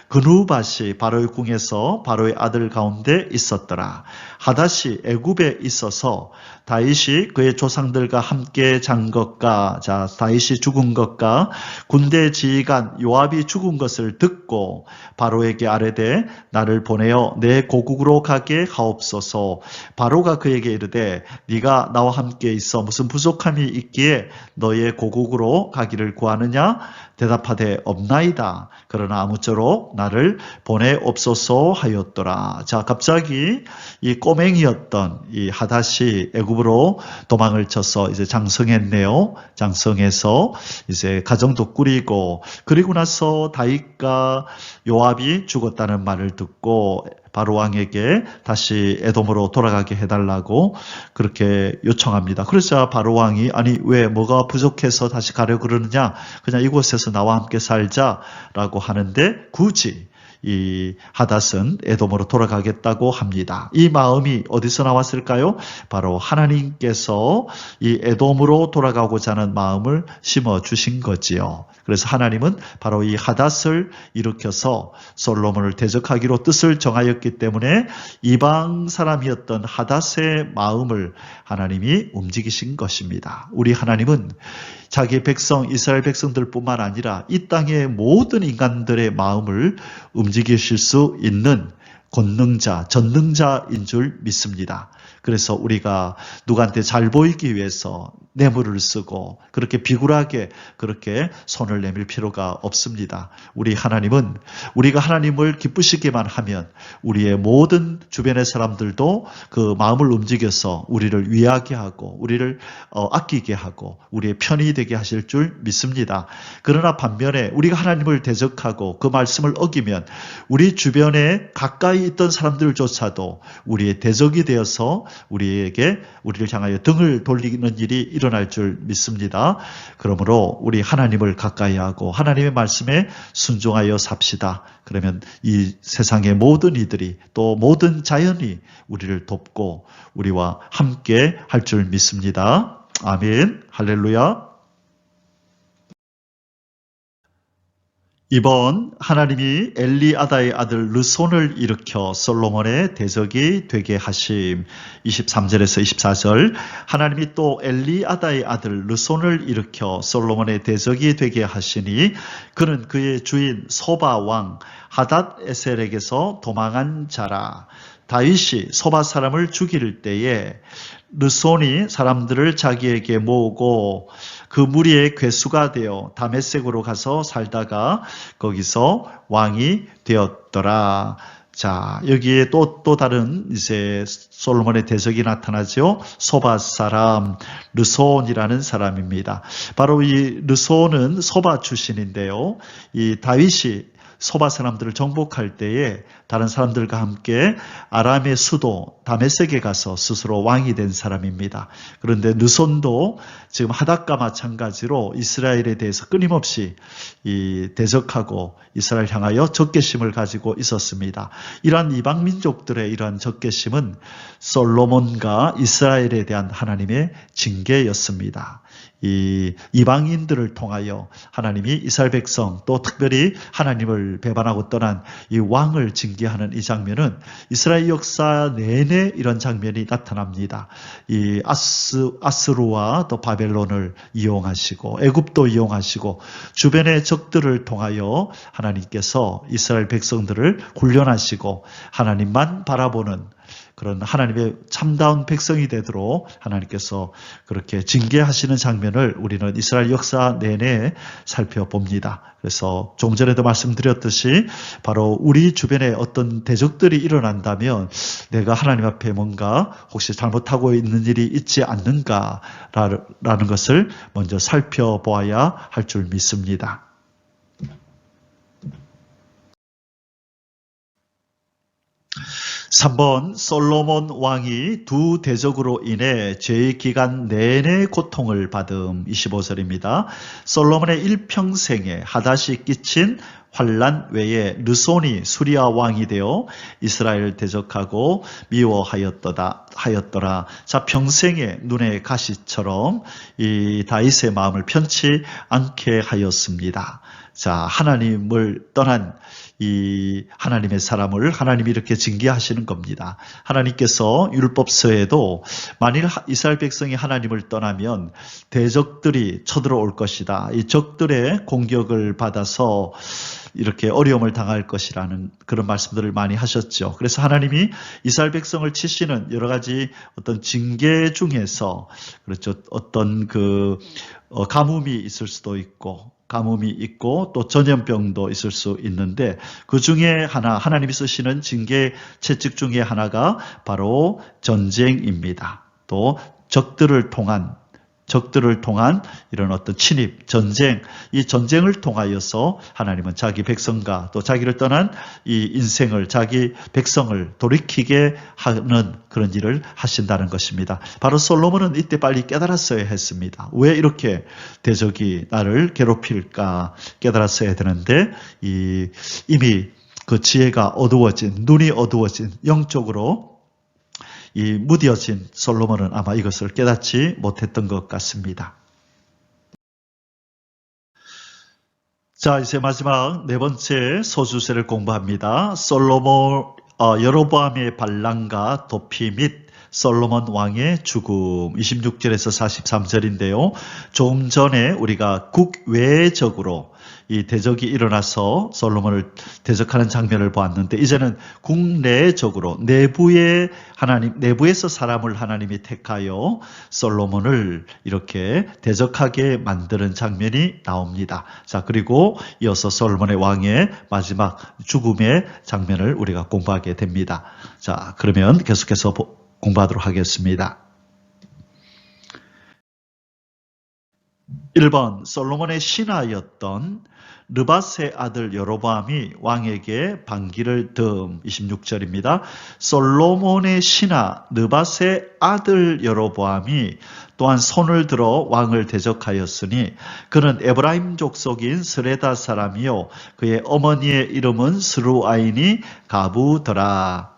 그누밭이 바로의 궁에서 바로의 아들 가운데 있었더라. 하닷이 애굽에 있어서 다윗이 그의 조상들과 함께 잔 것과 다윗이 죽은 것과 군대 지휘관 요압이 죽은 것을 듣고 바로에게 아뢰되 나를 보내어 내 고국으로 가게 하옵소서. 바로가 그에게 이르되 네가 나와 함께 있어 무슨 부족함이 있기에 너의 고국으로 가기를 구하느냐? 대답하되 없나이다. 그러나 아무쪼록 나를 보내옵소서 하였더라. 자, 갑자기 이 꼬맹이였던 이 하닷이 애굽으로 도망을 쳐서 이제 장성했네요. 장성해서 이제 가정도 꾸리고 그리고 나서 다윗과 요압이 죽었다는 말을 듣고 바로 왕에게 다시 에돔으로 돌아가게 해달라고 그렇게 요청합니다. 그러자 바로 왕이 아니 왜 뭐가 부족해서 다시 가려 그러느냐, 그냥 이곳에서 나와 함께 살자라고 하는데 굳이 이 하닷은 에돔으로 돌아가겠다고 합니다. 이 마음이 어디서 나왔을까요? 바로 하나님께서 이 에돔으로 돌아가고자 하는 마음을 심어주신 거지요. 그래서 하나님은 바로 이 하닷을 일으켜서 솔로몬을 대적하기로 뜻을 정하였기 때문에 이방 사람이었던 하닷의 마음을 하나님이 움직이신 것입니다. 우리 하나님은 자기 백성 이스라엘 백성들뿐만 아니라 이 땅의 모든 인간들의 마음을 움직이실 수 있는 권능자, 전능자인 줄 믿습니다. 그래서 우리가 누구한테 잘 보이기 위해서 뇌물을 쓰고 그렇게 비굴하게 그렇게 손을 내밀 필요가 없습니다. 우리 하나님은 우리가 하나님을 기쁘시게만 하면 우리의 모든 주변의 사람들도 그 마음을 움직여서 우리를 위하게 하고 우리를 아끼게 하고 우리의 편이 되게 하실 줄 믿습니다. 그러나 반면에 우리가 하나님을 대적하고 그 말씀을 어기면 우리 주변에 가까이 있던 사람들조차도 우리의 대적이 되어서 우리를 향하여 등을 돌리는 일이 일어날 줄 믿습니다. 그러므로 우리 하나님을 가까이 하고 하나님의 말씀에 순종하여 삽시다. 그러면 이 세상의 모든 이들이 또 모든 자연이 우리를 돕고 우리와 함께 할 줄 믿습니다. 아멘. 할렐루야. 이번 하나님이 엘리아다의 아들 르손을 일으켜 솔로몬의 대적이 되게 하심. 23절에서 24절 하나님이 또 엘리아다의 아들 르손을 일으켜 솔로몬의 대적이 되게 하시니 그는 그의 주인 소바 왕 하닷에셀에게서 도망한 자라. 다윗이 소바 사람을 죽일 때에 르손이 사람들을 자기에게 모으고 그 무리의 괴수가 되어 다메섹으로 가서 살다가 거기서 왕이 되었더라. 자, 여기에 또 다른 이제 솔로몬의 대적이 나타나죠. 소바 사람 르손이라는 사람입니다. 바로 이 르손은 소바 출신인데요. 이 다윗이 소바 사람들을 정복할 때에 다른 사람들과 함께 아람의 수도 다메섹에 가서 스스로 왕이 된 사람입니다. 그런데 르손도 지금 하닷과 마찬가지로 이스라엘에 대해서 끊임없이 대적하고 이스라엘 향하여 적개심을 가지고 있었습니다. 이러한 이방 민족들의 이러한 적개심은 솔로몬과 이스라엘에 대한 하나님의 징계였습니다. 이 이방인들을 통하여 하나님이 이스라엘 백성 또 특별히 하나님을 배반하고 떠난 이 왕을 징계하는 이 장면은 이스라엘 역사 내내 이런 장면이 나타납니다. 이 아스루와 또 바벨론을 이용하시고 애굽도 이용하시고 주변의 적들을 통하여 하나님께서 이스라엘 백성들을 훈련하시고 하나님만 바라보는 그런 하나님의 참다운 백성이 되도록 하나님께서 그렇게 징계하시는 장면을 우리는 이스라엘 역사 내내 살펴봅니다. 그래서 좀 전에도 말씀드렸듯이 바로 우리 주변에 어떤 대적들이 일어난다면 내가 하나님 앞에 뭔가 혹시 잘못하고 있는 일이 있지 않는가라는 것을 먼저 살펴보아야 할 줄 믿습니다. (3번) 솔로몬 왕이 두 대적으로 인해 죄의 기간 내내 고통을 받음. 25절입니다. 솔로몬의 일평생에 하닷이 끼친 환난 외에 르손이 수리아 왕이 되어 이스라엘을 대적하고 미워하였더라. 자, 평생에 눈의 가시처럼 이 다윗의 마음을 편치 않게 하였습니다. 자, 하나님을 떠난 이 하나님의 사람을 하나님이 이렇게 징계하시는 겁니다. 하나님께서 율법서에도 만일 이스라엘 백성이 하나님을 떠나면 대적들이 쳐들어올 것이다. 이 적들의 공격을 받아서 이렇게 어려움을 당할 것이라는 그런 말씀들을 많이 하셨죠. 그래서 하나님이 이스라엘 백성을 치시는 여러 가지 어떤 징계 중에서 그렇죠. 어떤 가뭄이 있을 수도 있고 가뭄이 있고 또 전염병도 있을 수 있는데 그 중에 하나 하나님이 쓰시는 징계 채찍 중에 하나가 바로 전쟁입니다. 또 적들을 통한 적들을 통한 이런 어떤 침입, 전쟁, 이 전쟁을 통하여서 하나님은 자기 백성과 또 자기를 떠난 이 인생을, 자기 백성을 돌이키게 하는 그런 일을 하신다는 것입니다. 바로 솔로몬은 이때 빨리 깨달았어야 했습니다. 왜 이렇게 대적이 나를 괴롭힐까 깨달았어야 되는데 이미 그 지혜가 어두워진, 눈이 어두워진, 영적으로 이 무뎌진 솔로몬은 아마 이것을 깨닫지 못했던 것 같습니다. 자, 이제 마지막 네 번째 소주세를 공부합니다. 여로보암의 반란과 도피 및 솔로몬 왕의 죽음 26절에서 43절인데요. 조금 전에 우리가 국외적으로 이 대적이 일어나서 솔로몬을 대적하는 장면을 보았는데 이제는 국내적으로 내부에서 사람을 하나님이 택하여 솔로몬을 이렇게 대적하게 만드는 장면이 나옵니다. 자, 그리고 이어서 솔로몬의 왕의 마지막 죽음의 장면을 우리가 공부하게 됩니다. 자, 그러면 계속해서 공부하도록 하겠습니다. 1번 솔로몬의 신하였던 르밧의 아들 여로보암이 왕에게 반기를 듬 26절입니다. 솔로몬의 신하 르밧의 아들 여로보암이 또한 손을 들어 왕을 대적하였으니 그는 에브라임 족속인 스레다 사람이요 그의 어머니의 이름은 스루아인이 가부더라.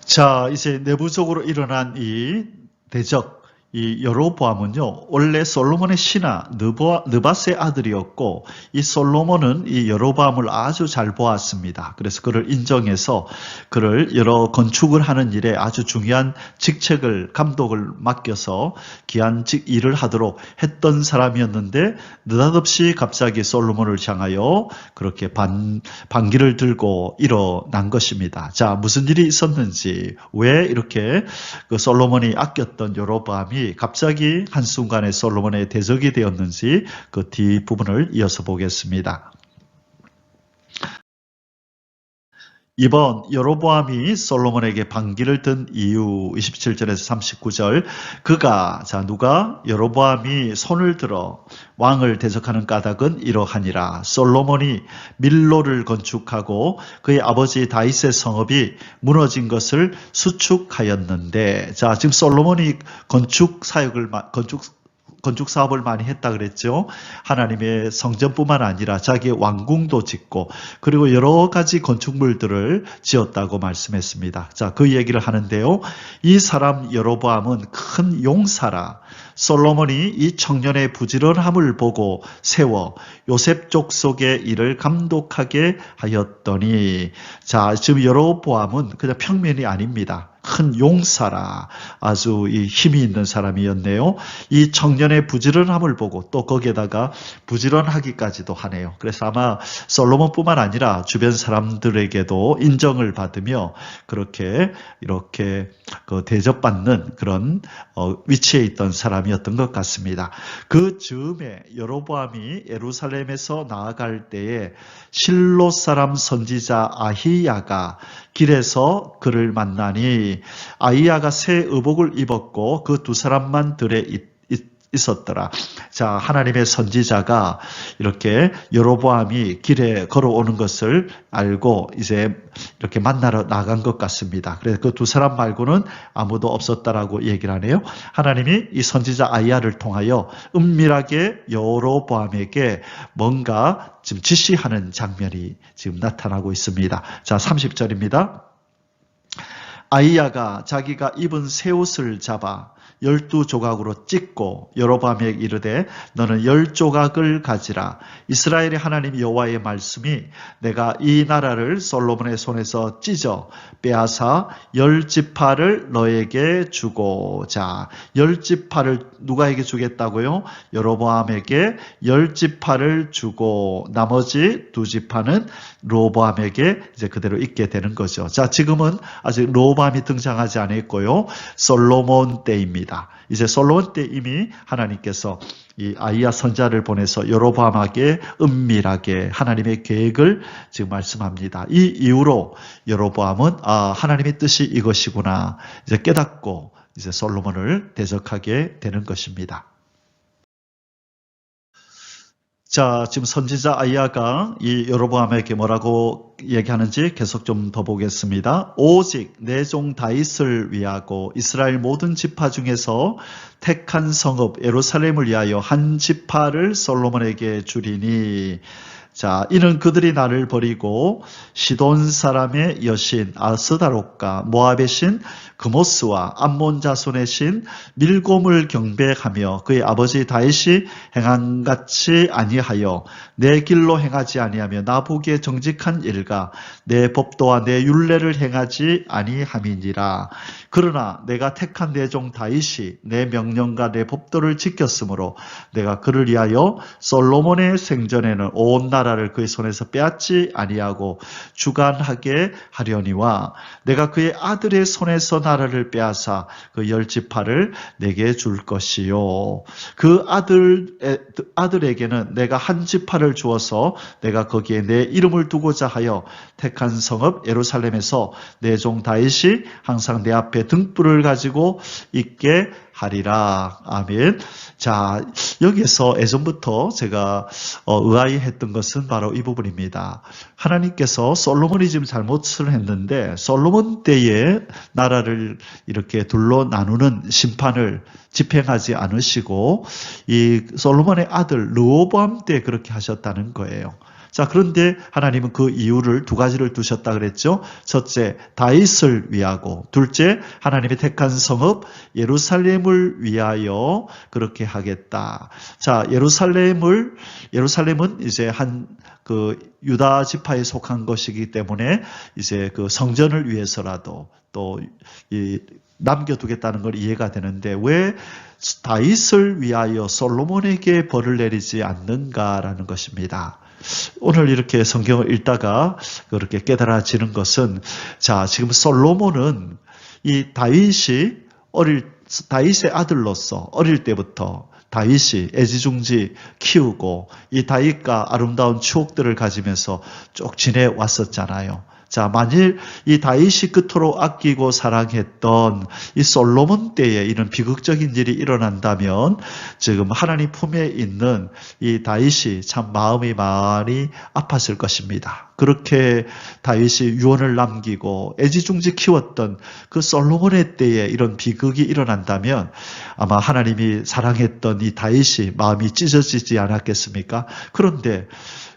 자, 이제 내부적으로 일어난 이 대적, 이 여로보암은요, 원래 솔로몬의 신하 느밧의 아들이었고, 이 솔로몬은 이 여로보암을 아주 잘 보았습니다. 그래서 그를 인정해서 그를 여러 건축을 하는 일에 아주 중요한 직책을, 감독을 맡겨서 귀한 일을 하도록 했던 사람이었는데, 느닷없이 갑자기 솔로몬을 향하여 그렇게 반기를 들고 일어난 것입니다. 자, 무슨 일이 있었는지, 왜 이렇게 그 솔로몬이 아꼈던 여로보암이 갑자기 한순간에 솔로몬의 대적이 되었는지 그 뒷부분을 이어서 보겠습니다. 2번 여로보암이 솔로몬에게 반기를 든 이유 27절에서 39절 누가 여로보암이 손을 들어 왕을 대적하는 까닭은 이러하니라. 솔로몬이 밀로를 건축하고 그의 아버지 다윗의 성읍이 무너진 것을 수축하였는데, 자, 지금 솔로몬이 건축 사업을 많이 했다 그랬죠. 하나님의 성전뿐만 아니라 자기의 왕궁도 짓고 그리고 여러 가지 건축물들을 지었다고 말씀했습니다. 자, 그 얘기를 하는데요. 이 사람 여로보암은 큰 용사라. 솔로몬이 이 청년의 부지런함을 보고 세워 요셉 족속의 일을 감독하게 하였더니, 자, 지금 여로보암은 그냥 평면이 아닙니다. 큰 용사라. 아주 이 힘이 있는 사람이었네요. 이 청년의 부지런함을 보고 또 거기에다가 부지런하기까지도 하네요. 그래서 아마 솔로몬뿐만 아니라 주변 사람들에게도 인정을 받으며 그렇게 이렇게 대접받는 그런 위치에 있던 사람이었던 것 같습니다. 그 즈음에 여로보암이 예루살렘에서 나아갈 때에 실로 사람 선지자 아히야가 길에서 그를 만나니 아히야가 새 의복을 입었고 그 두 사람만 들에 있었더라. 자, 하나님의 선지자가 이렇게 여로보암이 길에 걸어오는 것을 알고 이제 이렇게 만나러 나간 것 같습니다. 그래서 그 두 사람 말고는 아무도 없었다라고 얘기를 하네요. 하나님이 이 선지자 아히야를 통하여 은밀하게 여로보암에게 뭔가 지금 지시하는 장면이 지금 나타나고 있습니다. 자, 30절입니다. 아히야가 자기가 입은 새 옷을 잡아 12조각으로 찢고 여로보암에게 이르되 너는 10조각을 가지라. 이스라엘의 하나님 여호와의 말씀이 내가 이 나라를 솔로몬의 손에서 찢어 빼앗아 10지파를 너에게 주고. 자, 10지파를 누가에게 주겠다고요? 여로보암에게 10지파를 주고 나머지 2지파는 로보암에게 이제 그대로 있게 되는 거죠. 자, 지금은 아직 로보암이 등장하지 않았고요. 솔로몬 때입니다. 이제 솔로몬 때 이미 하나님께서 이 아히야 선자를 보내서 여로보암에게 은밀하게 하나님의 계획을 지금 말씀합니다. 이 이후로 여로보암은 하나님의 뜻이 이것이구나 이제 깨닫고 이제 솔로몬을 대적하게 되는 것입니다. 자, 지금 선지자 아이야가 이 여로보암에게 뭐라고 얘기하는지 계속 좀 더 보겠습니다. 오직 내 종 다윗을 위하고 이스라엘 모든 지파 중에서 택한 성읍 예루살렘을 위하여 한 지파를 솔로몬에게 주리니, 자, 이는 그들이 나를 버리고 시돈 사람의 여신 아스다롯과 모압의 신 그모스와 암몬 자손의 신 밀곰을 경배하며 그의 아버지 다윗이 행한같이 아니하여 내 길로 행하지 아니하며 나 보기에 정직한 일과 내 법도와 내 율례를 행하지 아니함이니라. 그러나 내가 택한 내 종 다윗이 내 명령과 내 법도를 지켰으므로 내가 그를 위하여 솔로몬의 생전에는 온 나라를 그의 손에서 빼앗지 아니하고 주관하게 하려니와 내가 그의 아들의 손에서 나라를 빼앗아 그 열 지파를 내게 줄 것이요. 그 아들에게는 내가 한 지파를 주어서 내가 거기에 내 이름을 두고자 하여 택한 성읍 예루살렘에서 내 종 다윗이 항상 내 앞에 등불을 가지고 있게 하리라. 아멘. 자, 여기에서 예전부터 제가 의아해했던 것은 바로 이 부분입니다. 하나님께서 솔로몬이 지금 잘못을 했는데 솔로몬 때에 나라를 이렇게 둘로 나누는 심판을 집행하지 않으시고 이 솔로몬의 아들 르호보암 때 그렇게 하셨다는 거예요. 자, 그런데 하나님은 그 이유를 두 가지를 두셨다 그랬죠. 첫째, 다윗을 위하고, 둘째, 하나님이 택한 성읍 예루살렘을 위하여 그렇게 하겠다. 자, 예루살렘은 이제 그 유다 지파에 속한 것이기 때문에 이제 그 성전을 위해서라도 또 남겨두겠다는 걸 이해가 되는데 왜 다윗을 위하여 솔로몬에게 벌을 내리지 않는가라는 것입니다. 오늘 이렇게 성경을 읽다가 그렇게 깨달아지는 것은, 자, 지금 솔로몬은 이 다윗의 아들로서 어릴 때부터 다윗이 애지중지 키우고 이 다윗과 아름다운 추억들을 가지면서 쭉 지내왔었잖아요. 자, 만일 이 다윗이 그토록 아끼고 사랑했던 이 솔로몬 때에 이런 비극적인 일이 일어난다면 지금 하나님 품에 있는 이 다윗이 참 마음이 많이 아팠을 것입니다. 그렇게 다윗이 유언을 남기고 애지중지 키웠던 그 솔로몬의 때에 이런 비극이 일어난다면 아마 하나님이 사랑했던 이 다윗이 마음이 찢어지지 않았겠습니까? 그런데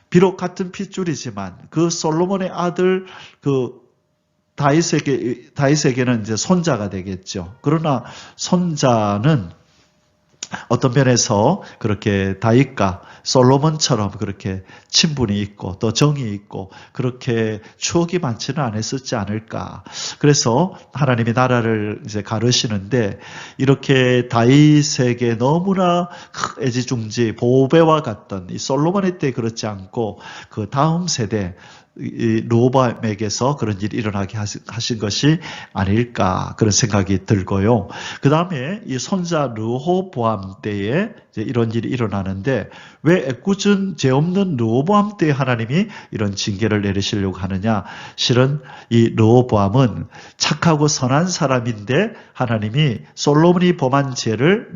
비록 같은 핏줄이지만 그 솔로몬의 아들 그 다윗에게는 이제 손자가 되겠죠. 그러나 손자는 어떤 면에서 그렇게 다윗과 솔로몬처럼 그렇게 친분이 있고 또 정이 있고 그렇게 추억이 많지는 않았었지 않을까. 그래서 하나님이 나라를 이제 가르시는데 이렇게 다윗에게 너무나 애지중지 보배와 같던 이 솔로몬의 때 그렇지 않고 그 다음 세대 르호보암에게서 그런 일이 일어나게 하신 것이 아닐까 그런 생각이 들고요. 그 다음에 이 손자 르호보암 때에 이제 이런 일이 일어나는데 왜 애꿎은 죄 없는 르호보암 때에 하나님이 이런 징계를 내리시려고 하느냐? 실은 이 르호보암은 착하고 선한 사람인데 하나님이 솔로몬이 범한 죄를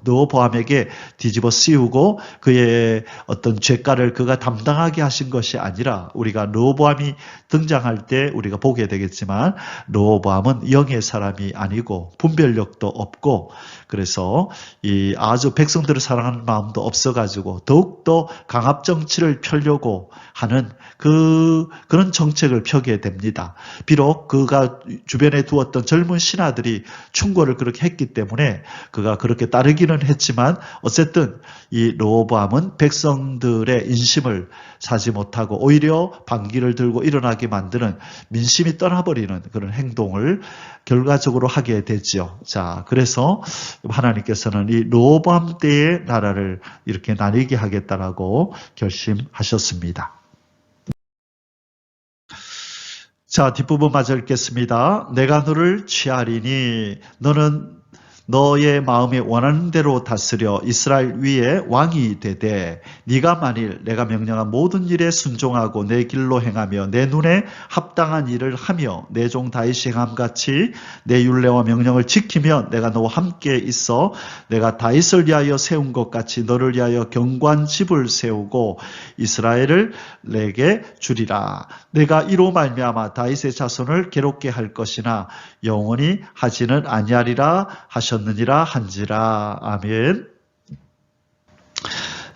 르호보암에게 뒤집어 씌우고 그의 어떤 죄가를 그가 담당하게 하신 것이 아니라 우리가 르호보암이 등장할 때 우리가 보게 되겠지만 르호보암은 영의 사람이 아니고 분별력도 없고 그래서 이 아주 백성들을 사랑하는 마음도 없어가지고 더욱더 강압 정치를 펴려고 하는 그런 정책을 펴게 됩니다. 비록 그가 주변에 두었던 젊은 신하들이 충고를 그렇게 했기 때문에 그가 그렇게 따르기는 했지만 어쨌든 이 르호보암은 백성들의 인심을 사지 못하고 오히려 반기를 들고 일어나게 만드는 민심이 떠나버리는 그런 행동을 결과적으로 하게 되죠. 자, 그래서 하나님께서는 이 르호보암 때의 나라를 이렇게 나뉘게 하겠다라고 결심하셨습니다. 자, 뒷부분 마저 읽겠습니다. 내가 너를 취하리니 너는 너의 마음에 원하는 대로 다스려 이스라엘 위에 왕이 되되 네가 만일 내가 명령한 모든 일에 순종하고 내 길로 행하며 내 눈에 합당한 일을 하며 내 종 다윗이 행함같이 내 율례와 명령을 지키면 내가 너와 함께 있어 내가 다윗을 위하여 세운 것 같이 너를 위하여 경관집을 세우고 이스라엘을 내게 주리라. 내가 이로 말미암아 다윗의 자손을 괴롭게 할 것이나 영원히 하지는 아니하리라 하셨느니라 한지라. 아멘.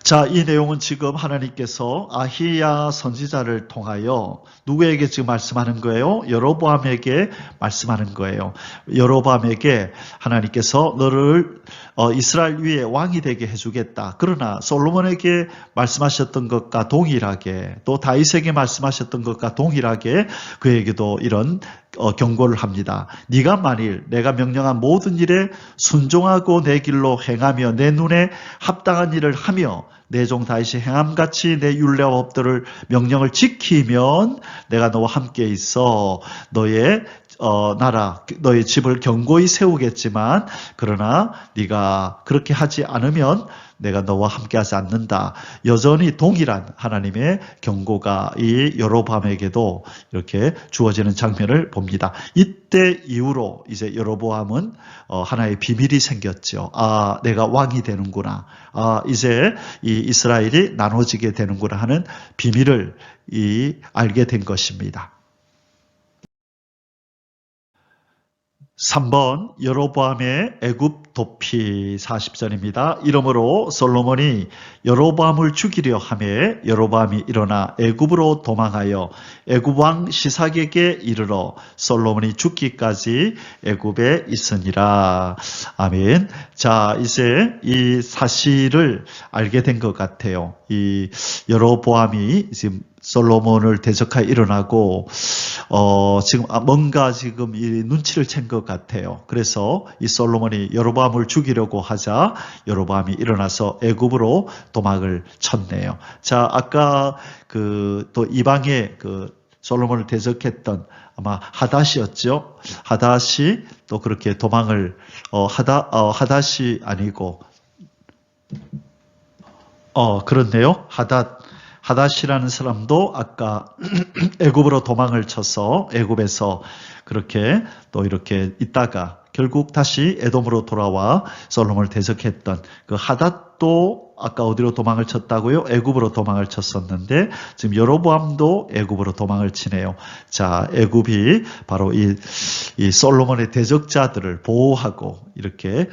자, 이 내용은 지금 하나님께서 아히야 선지자를 통하여 누구에게 지금 말씀하는 거예요? 여로보암에게 말씀하는 거예요. 여로보암에게 하나님께서 너를 이스라엘 위에 왕이 되게 해주겠다. 그러나 솔로몬에게 말씀하셨던 것과 동일하게 또 다윗에게 말씀하셨던 것과 동일하게 그에게도 이런 경고를 합니다. 네가 만일 내가 명령한 모든 일에 순종하고 내 길로 행하며 내 눈에 합당한 일을 하며 내 종 다윗이 행함같이 내 율례와 법도를 명령을 지키면 내가 너와 함께 있어 너의 나라, 너의 집을 견고히 세우겠지만 그러나 네가 그렇게 하지 않으면 내가 너와 함께하지 않는다. 여전히 동일한 하나님의 경고가 이 여로보암에게도 이렇게 주어지는 장면을 봅니다. 이때 이후로 이제 여로보암은 하나의 비밀이 생겼죠. 아, 내가 왕이 되는구나. 아, 이제 이 이스라엘이 나눠지게 되는구나 하는 비밀을 알게 된 것입니다. 3번 여로보암의 애굽 도피 40절입니다. 이러므로 솔로몬이 여로보암을 죽이려 하매 여로보암이 일어나 애굽으로 도망하여 애굽 왕 시삭에게 이르러 솔로몬이 죽기까지 애굽에 있으니라. 아멘. 자, 이제 이 사실을 알게 된 것 같아요. 이 여로보암이 지금 솔로몬을 대적하여 일어나고 지금 뭔가 지금 이 눈치를 챈 것 같아요. 그래서 이 솔로몬이 여로보암을 죽이려고 하자 여로보암이 일어나서 애굽으로 도망을 쳤네요. 자, 아까 또 이방의 솔로몬을 대적했던 아마 하닷이었죠. 하닷이 또 그렇게 도망을 하닷이 아니고 그렇네요. 하닷이라는 사람도 아까 애굽으로 도망을 쳐서 애굽에서 그렇게 또 이렇게 있다가 결국 다시 에돔으로 돌아와 솔로몬을 대적했던 그 하닷도 아까 어디로 도망을 쳤다고요? 애굽으로 도망을 쳤었는데 지금 여로보암도 애굽으로 도망을 치네요. 자, 애굽이 바로 이 솔로몬의 대적자들을 보호하고 이렇게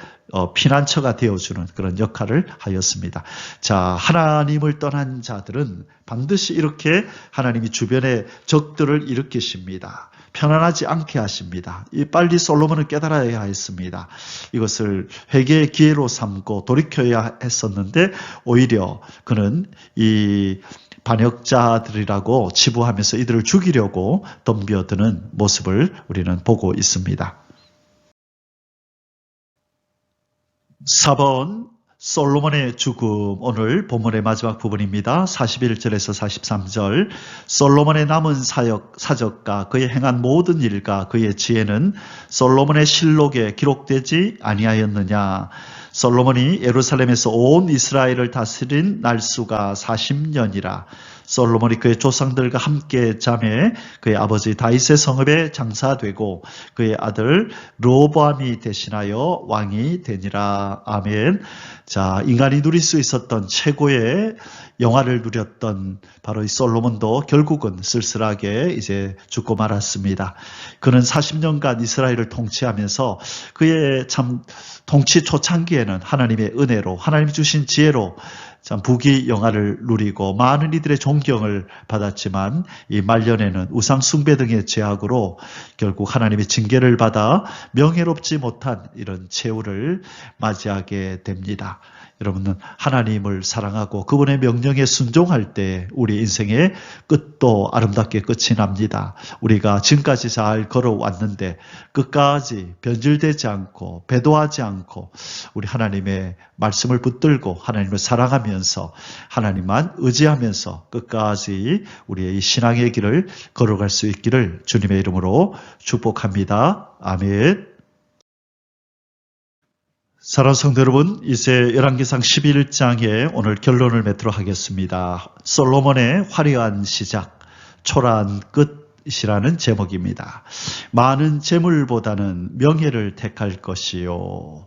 피난처가 되어주는 그런 역할을 하였습니다. 자, 하나님을 떠난 자들은 반드시 이렇게 하나님이 주변에 적들을 일으키십니다. 편안하지 않게 하십니다. 빨리 솔로몬을 깨달아야 했습니다. 이것을 회개의 기회로 삼고 돌이켜야 했었는데 오히려 그는 이 반역자들이라고 치부하면서 이들을 죽이려고 덤벼드는 모습을 우리는 보고 있습니다. 4번 솔로몬의 죽음, 오늘 본문의 마지막 부분입니다. 41절에서 43절. 솔로몬의 남은 사적과 그의 행한 모든 일과 그의 지혜는 솔로몬의 실록에 기록되지 아니하였느냐. 솔로몬이 예루살렘에서 온 이스라엘을 다스린 날수가 40년이라. 솔로몬이 그의 조상들과 함께 잠에 그의 아버지 다윗의 성읍에 장사되고 그의 아들 르호보암이 대신하여 왕이 되니라. 아멘. 자, 인간이 누릴 수 있었던 최고의 영화를 누렸던 바로 이 솔로몬도 결국은 쓸쓸하게 이제 죽고 말았습니다. 그는 40년간 이스라엘을 통치하면서 그의 참 통치 초창기에는 하나님의 은혜로 하나님이 주신 지혜로 참 부귀영화를 누리고 많은 이들의 존경을 받았지만 이 말년에는 우상 숭배 등의 죄악으로 결국 하나님의 징계를 받아 명예롭지 못한 이런 최후를 맞이하게 됩니다. 여러분은 하나님을 사랑하고 그분의 명령에 순종할 때 우리 인생의 끝도 아름답게 끝이 납니다. 우리가 지금까지 잘 걸어왔는데 끝까지 변질되지 않고 배도하지 않고 우리 하나님의 말씀을 붙들고 하나님을 사랑하면서 하나님만 의지하면서 끝까지 우리의 이 신앙의 길을 걸어갈 수 있기를 주님의 이름으로 축복합니다. 아멘. 사랑하는 성도 여러분, 이제 열왕기상 11장에 오늘 결론을 맺도록 하겠습니다. 솔로몬의 화려한 시작, 초라한 끝이라는 제목입니다. 많은 재물보다는 명예를 택할 것이요.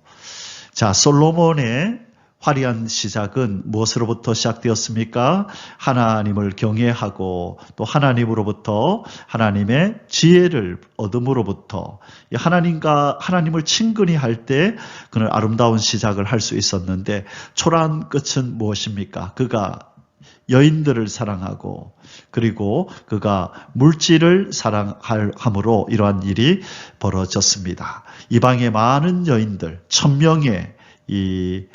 자, 솔로몬의 화려한 시작은 무엇으로부터 시작되었습니까? 하나님을 경외하고 또 하나님으로부터 하나님의 지혜를 얻음으로부터 하나님을 친근히 할 때 그는 아름다운 시작을 할 수 있었는데 초라한 끝은 무엇입니까? 그가 여인들을 사랑하고 그리고 그가 물질을 사랑함으로 이러한 일이 벌어졌습니다. 이방의 많은 여인들 1000명의 이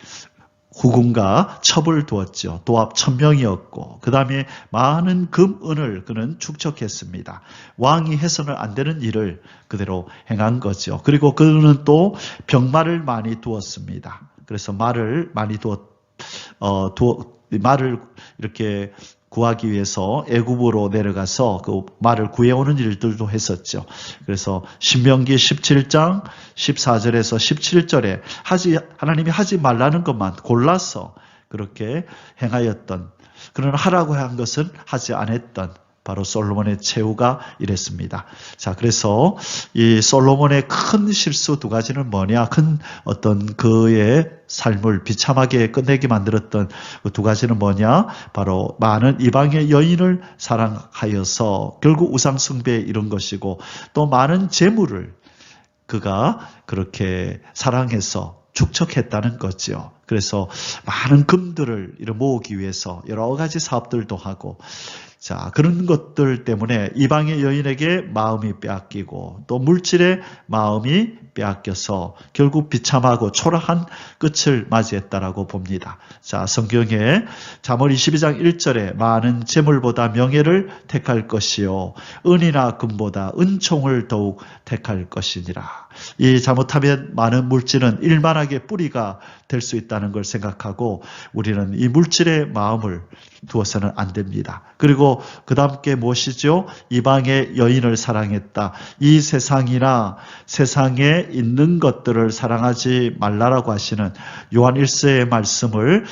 후궁과 첩을 두었죠. 도합 1000명이었고 그 다음에 많은 금은을 그는 축적했습니다. 왕이 해서는 안 되는 일을 그대로 행한 거죠. 그리고 그는 또 병마를 많이 두었습니다. 그래서 말을 많이 말을 이렇게 구하기 위해서 애굽으로 내려가서 그 말을 구해오는 일들도 했었죠. 그래서 신명기 17장 14절에서 17절에 하나님이 하지 말라는 것만 골라서 그렇게 행하였던, 그러나 하라고 한 것은 하지 않았던 바로 솔로몬의 최후가 이랬습니다. 자, 그래서 이 솔로몬의 큰 실수 두 가지는 뭐냐? 큰 어떤 그의 삶을 비참하게 끝내게 만들었던 그 두 가지는 뭐냐? 바로 많은 이방의 여인을 사랑하여서 결국 우상 숭배에 이른 것이고 또 많은 재물을 그가 그렇게 사랑해서 축적했다는 거죠. 그래서 많은 금들을 모으기 위해서 여러 가지 사업들도 하고, 자, 그런 것들 때문에 이방의 여인에게 마음이 빼앗기고 또 물질의 마음이 빼앗겨서 결국 비참하고 초라한 끝을 맞이했다라고 봅니다. 자, 성경에 잠언 22장 1절에 많은 재물보다 명예를 택할 것이요 은이나 금보다 은총을 더욱 택할 것이니라. 이 잘못하면 많은 물질은 일만하게 뿌리가 될 수 있다는 걸 생각하고 우리는 이 물질의 마음을 두어서는 안 됩니다. 그리고 그 다음 게 무엇이죠? 이방의 여인을 사랑했다. 이 세상이나 세상에 있는 것들을 사랑하지 말라라고 하시는 요한 1서의 말씀을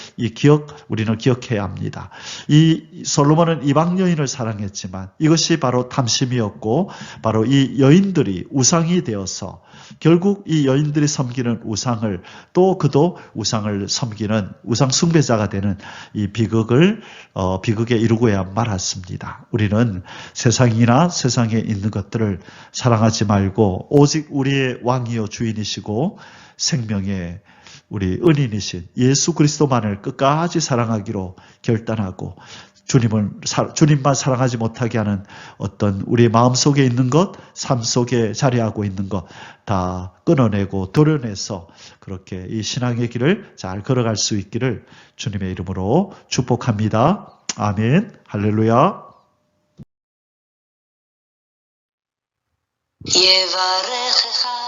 우리는 기억해야 합니다. 이 솔로몬은 이방 여인을 사랑했지만 이것이 바로 탐심이었고 바로 이 여인들이 우상이 되어서 결국 이 여인들이 섬기는 우상을 또 그도 우상을 섬기는 우상 숭배자가 되는 이 비극에 이르고야 말았습니다. 우리는 세상이나 세상에 있는 것들을 사랑하지 말고 오직 우리의 왕이요 주인이시고 생명의 우리 은인이신 예수 그리스도만을 끝까지 사랑하기로 결단하고 주님만 사랑하지 못하게 하는 어떤 우리의 마음속에 있는 것, 삶 속에 자리하고 있는 것 다 끊어내고 도려내서 그렇게 이 신앙의 길을 잘 걸어갈 수 있기를 주님의 이름으로 축복합니다. 아멘. 할렐루야. יברכך